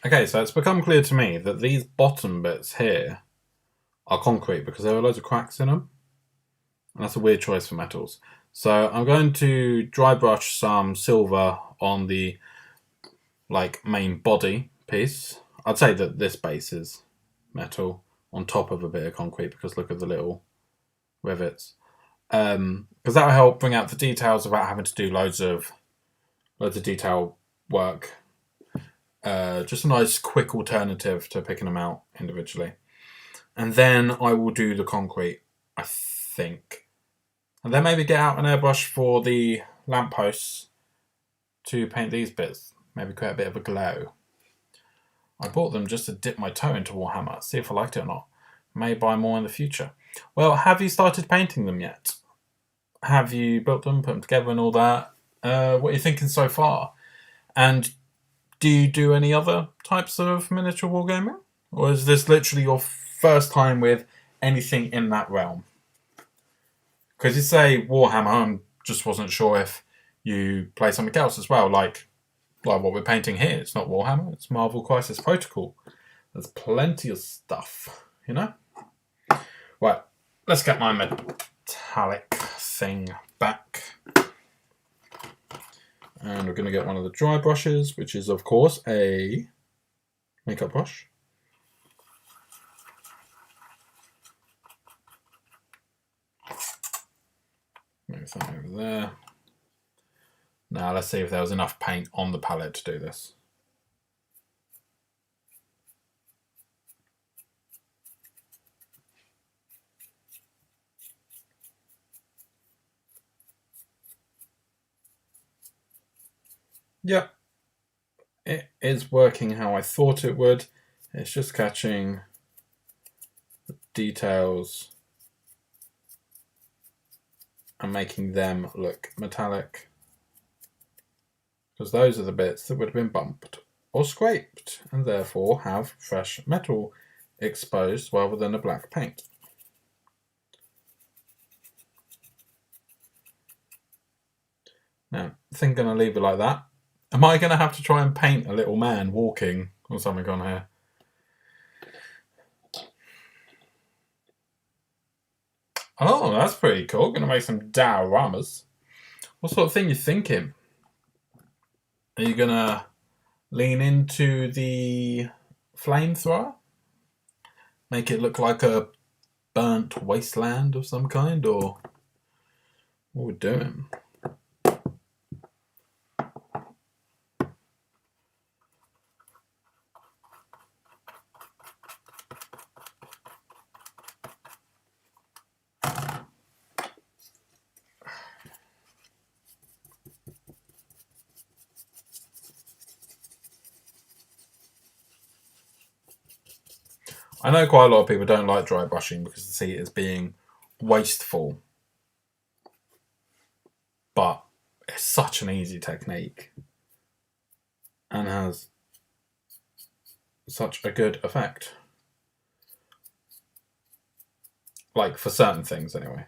Okay, so it's become clear to me that these bottom bits here are concrete because there are loads of cracks in them. And that's a weird choice for metals. So I'm going to dry brush some silver on the main body piece. I'd say that this base is metal on top of a bit of concrete because look at the little rivets. Because that will help bring out the details without having to do loads of detail work. Just a nice quick alternative to picking them out individually. And then I will do the concrete, I think. And then maybe get out an airbrush for the lampposts to paint these bits. Maybe create a bit of a glow. I bought them just to dip my toe into Warhammer, see if I liked it or not. May buy more in the future. Well, have you started painting them yet? Have you built them, put them together and all that? What are you thinking so far? And do you do any other types of miniature wargaming? Or is this literally your first time with anything in that realm? Because you say Warhammer, I just wasn't sure if you play something else as well, like what we're painting here. It's not Warhammer, it's Marvel Crisis Protocol. There's plenty of stuff, you know? Right, let's get my metallic thing back. And we're going to get one of the dry brushes, which is, of course, a makeup brush. Move that over there. Now let's see if there was enough paint on the palette to do this. Yep, it is working how I thought it would. It's just catching the details and making them look metallic. Because those are the bits that would have been bumped or scraped and therefore have fresh metal exposed rather than a black paint. Now, I think I'm going to leave it like that. Am I going to have to try and paint a little man walking or something on here? Oh, that's pretty cool. Going to make some dioramas. What sort of thing are you thinking? Are you going to lean into the flamethrower? Make it look like a burnt wasteland of some kind? Or what are we doing? I know quite a lot of people don't like dry brushing because they see it as being wasteful. But it's such an easy technique and has such a good effect. Like, for certain things, anyway.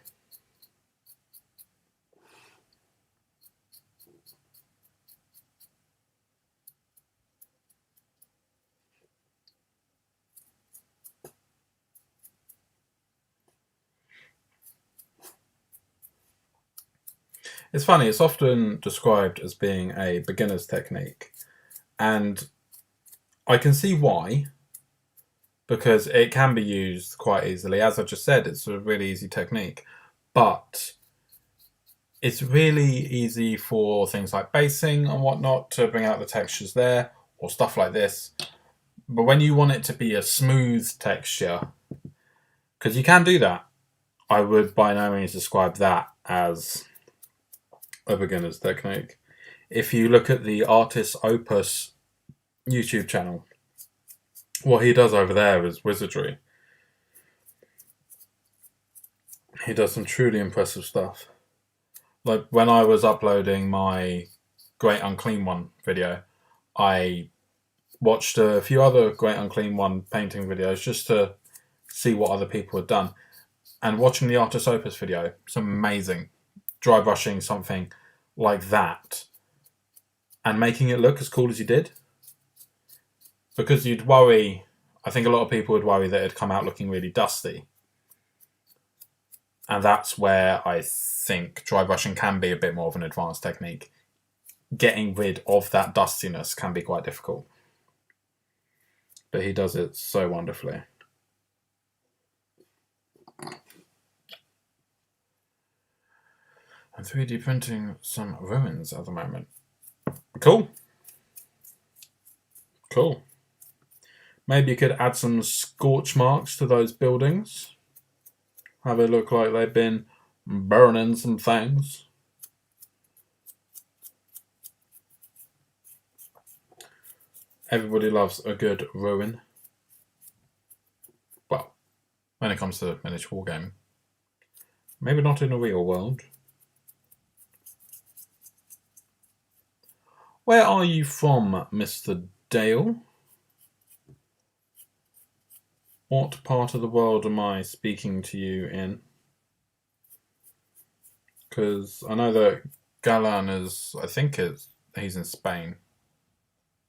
It's funny, it's often described as being a beginner's technique. And I can see why, because it can be used quite easily. As I just said, it's a really easy technique. But it's really easy for things like basing and whatnot to bring out the textures there, or stuff like this. But when you want it to be a smooth texture, because you can do that, I would by no means describe that as a beginner's technique. If you look at the Artist Opus YouTube channel, what he does over there is wizardry. He does some truly impressive stuff. Like when I was uploading my Great Unclean One video, I watched a few other Great Unclean One painting videos just to see what other people had done. And watching the Artist Opus video, it's amazing. Dry brushing something like that and making it look as cool as you did. Because you'd worry, I think a lot of people would worry that it'd come out looking really dusty. And that's where I think dry brushing can be a bit more of an advanced technique. Getting rid of that dustiness can be quite difficult. But he does it so wonderfully. I'm 3D printing some ruins at the moment. Cool. Cool. Maybe you could add some scorch marks to those buildings. Have it look like they've been burning some things. Everybody loves a good ruin. Well, when it comes to miniature wargaming. Maybe not in the real world. Where are you from, Mr. Dale? What part of the world am I speaking to you in? Because I know that Galan is, I think he's in Spain.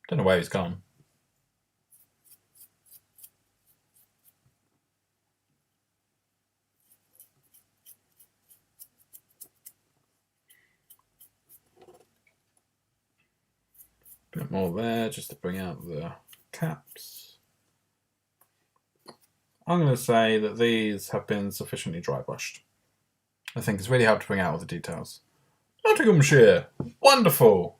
Don't know where he's gone. Bit more there just to bring out the caps. I'm going to say that these have been sufficiently dry brushed. I think it's really helped to bring out all the details. Nottinghamshire. Wonderful.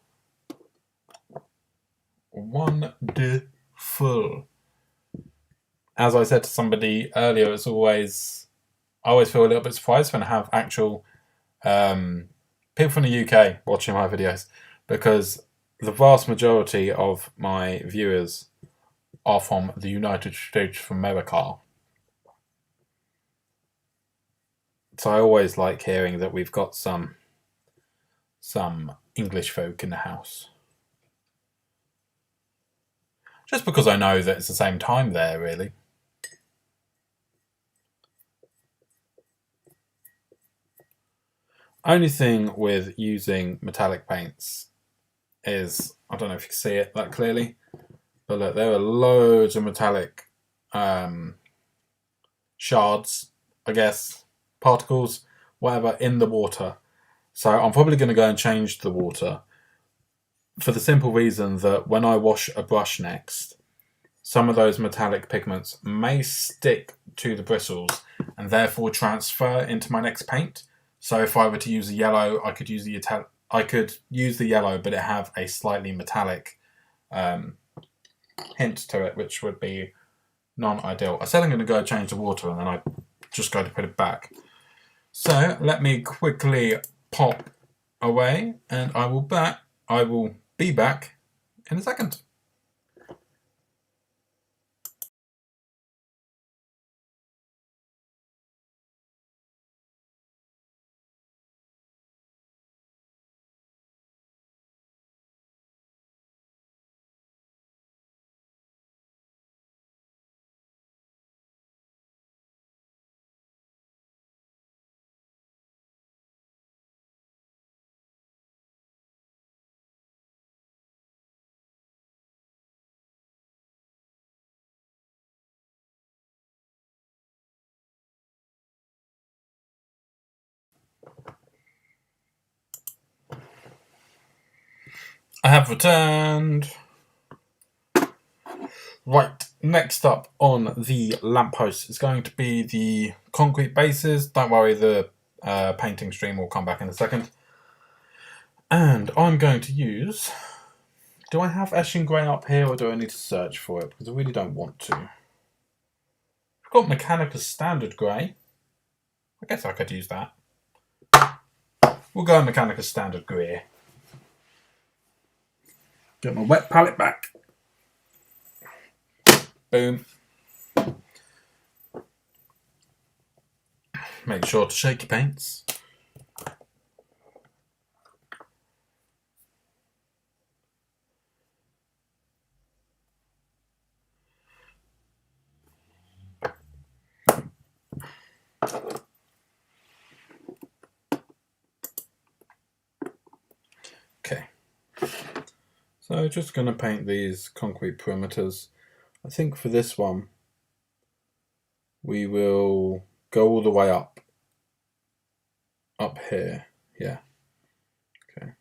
Wonderful. As I said to somebody earlier, I always feel a little bit surprised when I have actual people from the UK watching my videos, because the vast majority of my viewers are from the United States of America. So I always like hearing that we've got some English folk in the house. Just because I know that it's the same time there, really. Only thing with using metallic paints is, I don't know if you can see it that clearly, but look, there are loads of metallic shards, I guess, particles, whatever, in the water. So I'm probably going to go and change the water for the simple reason that when I wash a brush next, some of those metallic pigments may stick to the bristles and therefore transfer into my next paint. So if I were to use a yellow, I could use the yellow, but it have a slightly metallic hint to it, which would be non-ideal. I said I'm going to go change the water, and then I just go to put it back. So let me quickly pop away, and I will be back in a second. have returned. Right, next up on the lamppost is going to be the concrete bases. Don't worry, the painting stream will come back in a second. And I'm going to use... Do I have Eshin Grey up here, or do I need to search for it? Because I really don't want to. I've got Mechanica Standard Grey. I guess I could use that. We'll go Mechanica Standard Grey. Get my wet palette back. Boom. Make sure to shake your paints. Okay. So just going to paint these concrete perimeters. I think for this one, we will go all the way up here. Yeah. Okay.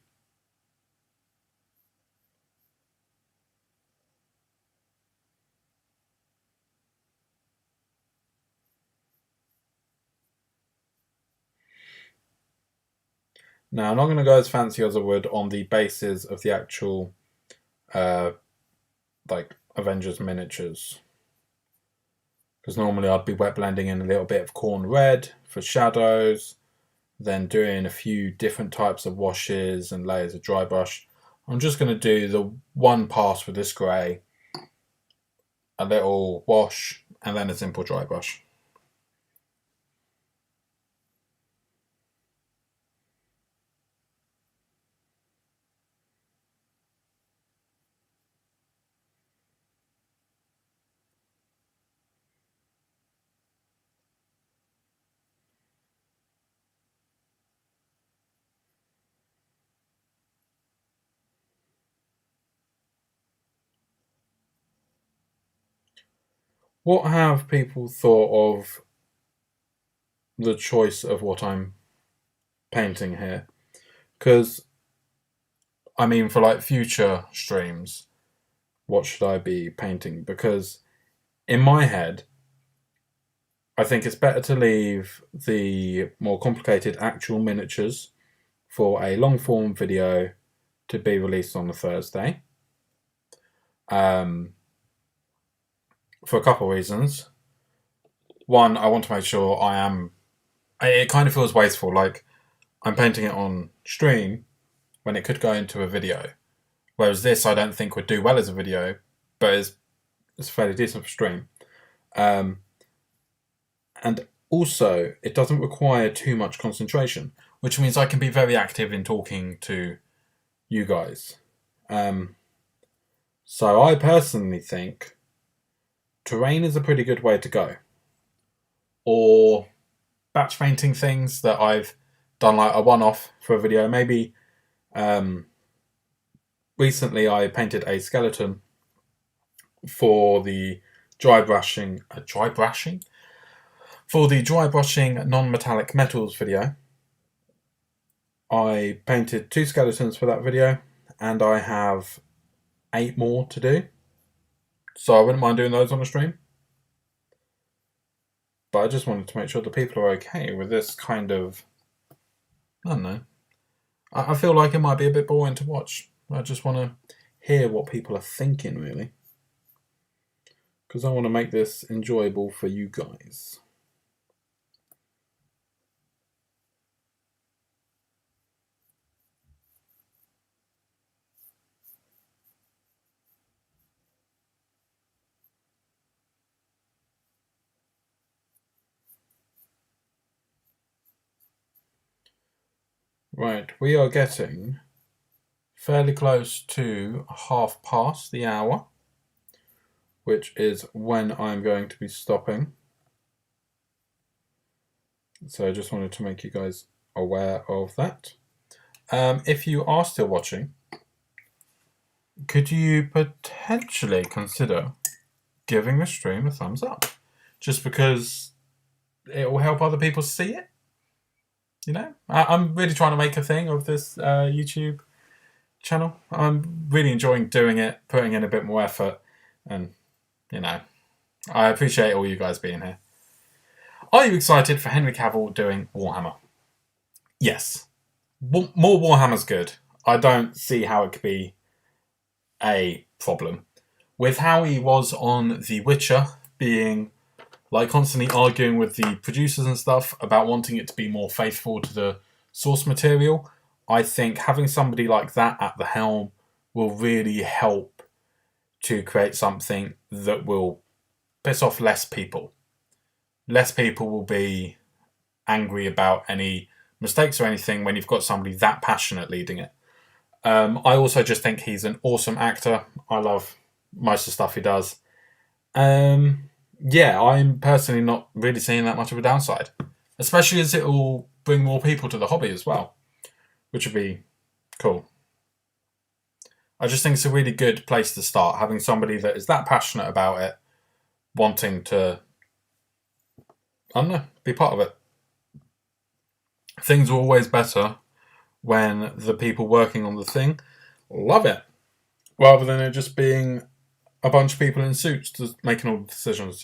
Now, I'm not going to go as fancy as I would on the bases of the actual, like, Avengers miniatures. Because normally I'd be wet blending in a little bit of corn red for shadows, then doing a few different types of washes and layers of dry brush. I'm just going to do the one pass with this grey, a little wash, and then a simple dry brush. What have people thought of the choice of what I'm painting here? Because, I mean, for like future streams, what should I be painting? Because in my head, I think it's better to leave the more complicated actual miniatures for a long form video to be released on a Thursday. For a couple of reasons. One, I want to make sure it kind of feels wasteful, like I'm painting it on stream when it could go into a video. Whereas this, I don't think would do well as a video, but it's fairly decent for stream. And also, it doesn't require too much concentration, which means I can be very active in talking to you guys. So I personally think terrain is a pretty good way to go. Or batch painting things that I've done like a one-off for a video. Maybe recently I painted a skeleton for the dry brushing non-metallic metals video. I painted 2 skeletons for that video, and I have 8 more to do. So I wouldn't mind doing those on a stream. But I just wanted to make sure that people are okay with this kind of... I don't know. I feel like it might be a bit boring to watch. I just want to hear what people are thinking, really. Because I want to make this enjoyable for you guys. Right, we are getting fairly close to 1/2 the hour, which is when I'm going to be stopping. So I just wanted to make you guys aware of that. If you are still watching, could you potentially consider giving the stream a thumbs up? Just because it will help other people see it. You know, I'm really trying to make a thing of this YouTube channel. I'm really enjoying doing it, putting in a bit more effort, and I appreciate all you guys being here. Are you excited for Henry Cavill doing Warhammer? Yes. More Warhammer's good. I don't see how it could be a problem. With how he was on The Witcher, being constantly arguing with the producers and stuff about wanting it to be more faithful to the source material, I think having somebody like that at the helm will really help to create something that will piss off less people. Less people will be angry about any mistakes or anything when you've got somebody that passionate leading it. I also just think he's an awesome actor. I love most of the stuff he does. Yeah, I'm personally not really seeing that much of a downside, especially as it will bring more people to the hobby as well, which would be cool. I just think it's a really good place to start, having somebody that is that passionate about it, wanting to, I don't know, be part of it. Things are always better when the people working on the thing love it, rather than it just being a bunch of people in suits just making all the decisions,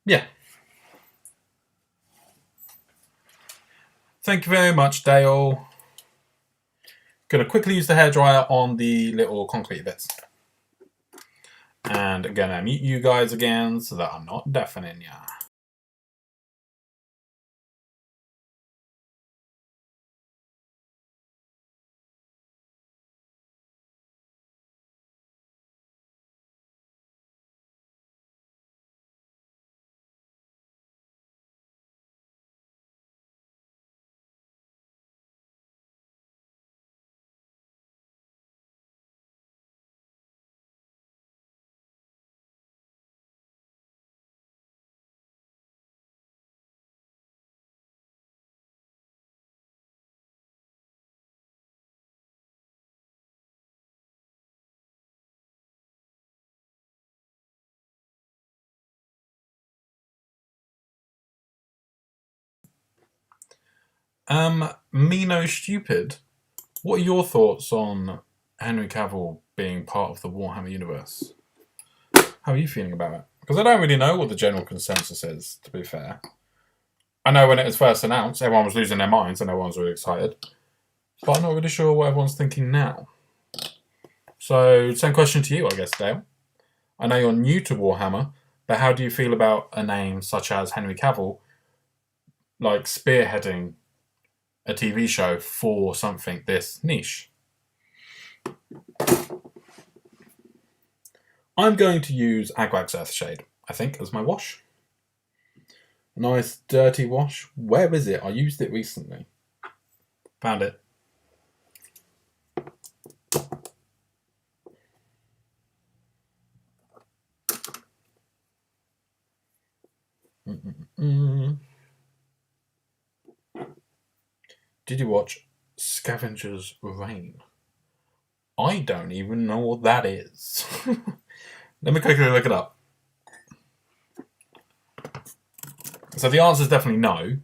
Yeah. Thank you very much, Dale. Gonna quickly use the hairdryer on the little concrete bits. And gonna mute you guys again so that I'm not deafening ya. Me no stupid. What are your thoughts on Henry Cavill being part of the Warhammer universe? How are you feeling about it? Because I don't really know what the general consensus is, to be fair. I know when it was first announced, everyone was losing their minds and everyone was really excited. But I'm not really sure what everyone's thinking now. So, same question to you, I guess, Dale. I know you're new to Warhammer, but how do you feel about a name such as Henry Cavill, spearheading a TV show for something this niche? I'm going to use Agwag's Earthshade, I think, as my wash. A nice dirty wash. Where is it? I used it recently. Found it. Did you watch Scavenger's Reign? I don't even know what that is. Let me quickly look it up. So the answer is definitely no,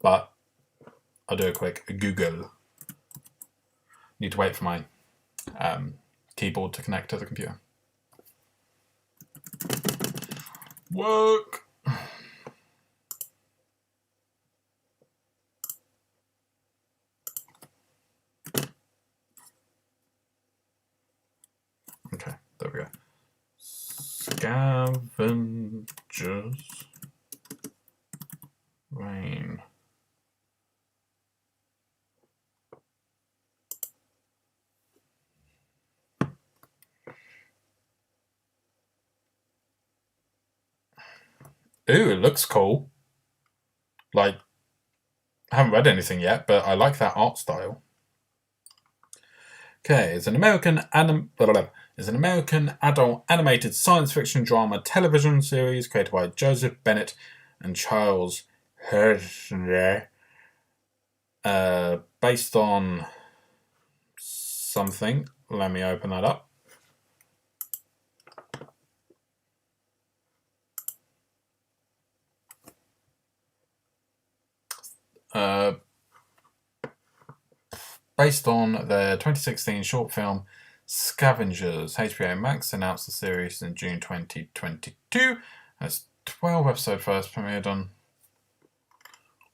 but I'll do a quick Google. Need to wait for my keyboard to connect to the computer. Work. Okay, there we go. Scavengers Reign. Ooh, it looks cool. I haven't read anything yet, but I like that art style. Okay, it's an American adult animated science fiction drama television series created by Joseph Bennett and Charles Hertzler, based on something. Let me open that up. based on their 2016 short film Scavengers. HBO Max announced the series in June 2022. As 12 episode first premiered on.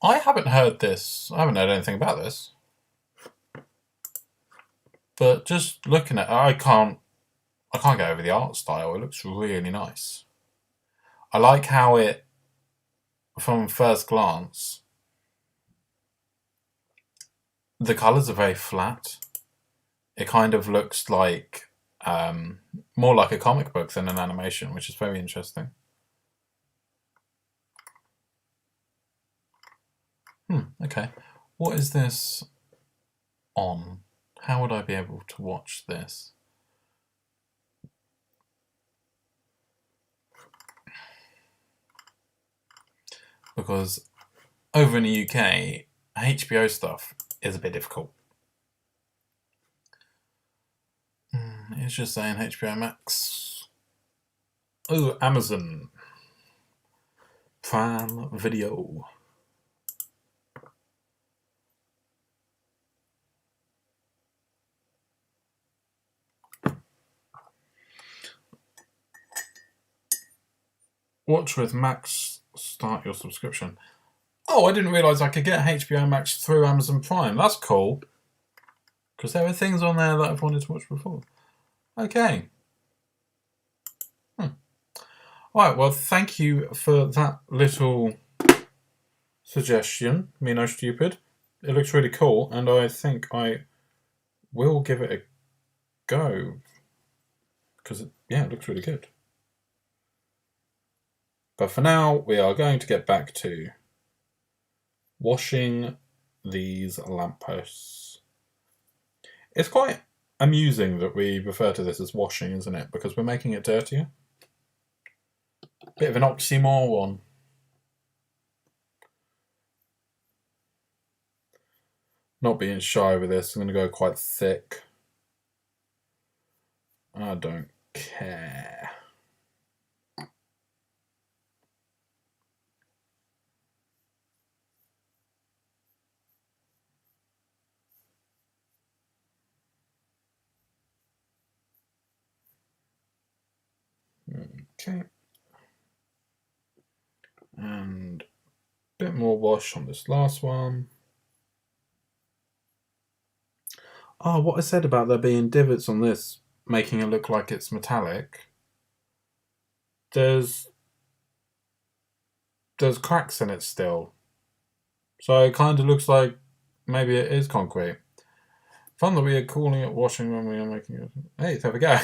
I haven't heard this. I haven't heard anything about this. But just looking at it, I can't get over the art style. It looks really nice. I like how it, from first glance, the colours are very flat. It kind of looks like more like a comic book than an animation, which is very interesting. Okay. What is this on? How would I be able to watch this? Because over in the UK, HBO stuff is a bit difficult. It's just saying HBO Max. Oh, Amazon Prime Video. Watch with Max. Start your subscription. Oh, I didn't realise I could get HBO Max through Amazon Prime. That's cool. Because there are things on there that I've wanted to watch before. Okay. Alright, well, thank you for that little suggestion, Me No Stupid. It looks really cool, and I think I will give it a go. Because, yeah, it looks really good. But for now, we are going to get back to washing these lampposts. It's quite amusing that we refer to this as washing, isn't it? Because we're making it dirtier. Bit of an oxymoron. Not being shy with this, I'm going to go quite thick. I don't care. Okay. And a bit more wash on this last one. Oh, what I said about there being divots on this, making it look like it's metallic. There's cracks in it still. So it kind of looks like maybe it is concrete. Fun that we are calling it washing when we are making it. Hey, there we go.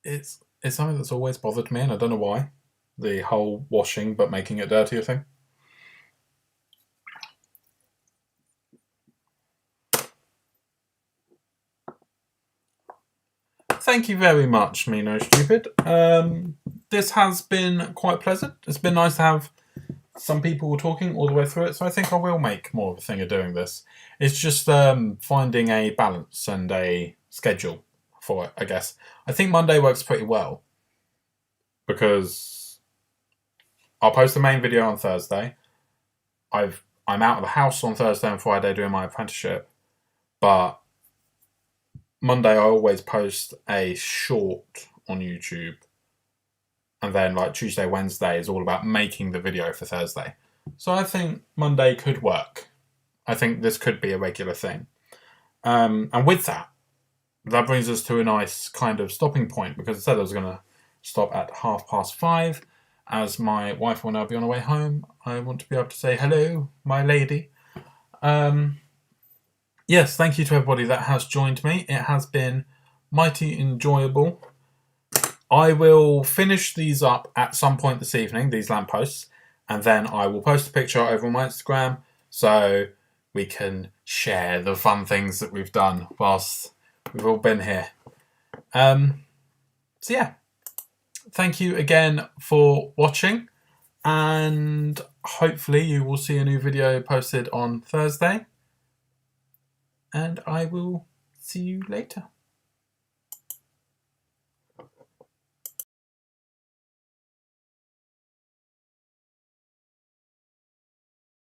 It's something that's always bothered me, and I don't know why. The whole washing but making it dirtier thing. Thank you very much, Me No Stupid. This has been quite pleasant. It's been nice to have some people talking all the way through it, so I think I will make more of a thing of doing this. It's just finding a balance and a schedule for it, I guess. I think Monday works pretty well because I'll post the main video on Thursday. I'm out of the house on Thursday and Friday doing my apprenticeship, but Monday I always post a short on YouTube, and then like Tuesday, Wednesday is all about making the video for Thursday. So I think Monday could work. I think this could be a regular thing. And with that brings us to a nice kind of stopping point, because I said I was going to stop at 5:30. As my wife will now be on her way home, I want to be able to say hello, my lady. Yes, thank you to everybody that has joined me. It has been mighty enjoyable. I will finish these up at some point this evening, these lampposts, and then I will post a picture over on my Instagram so we can share the fun things that we've done whilst we've all been here. So yeah, thank you again for watching, and hopefully you will see a new video posted on Thursday, and I will see you later.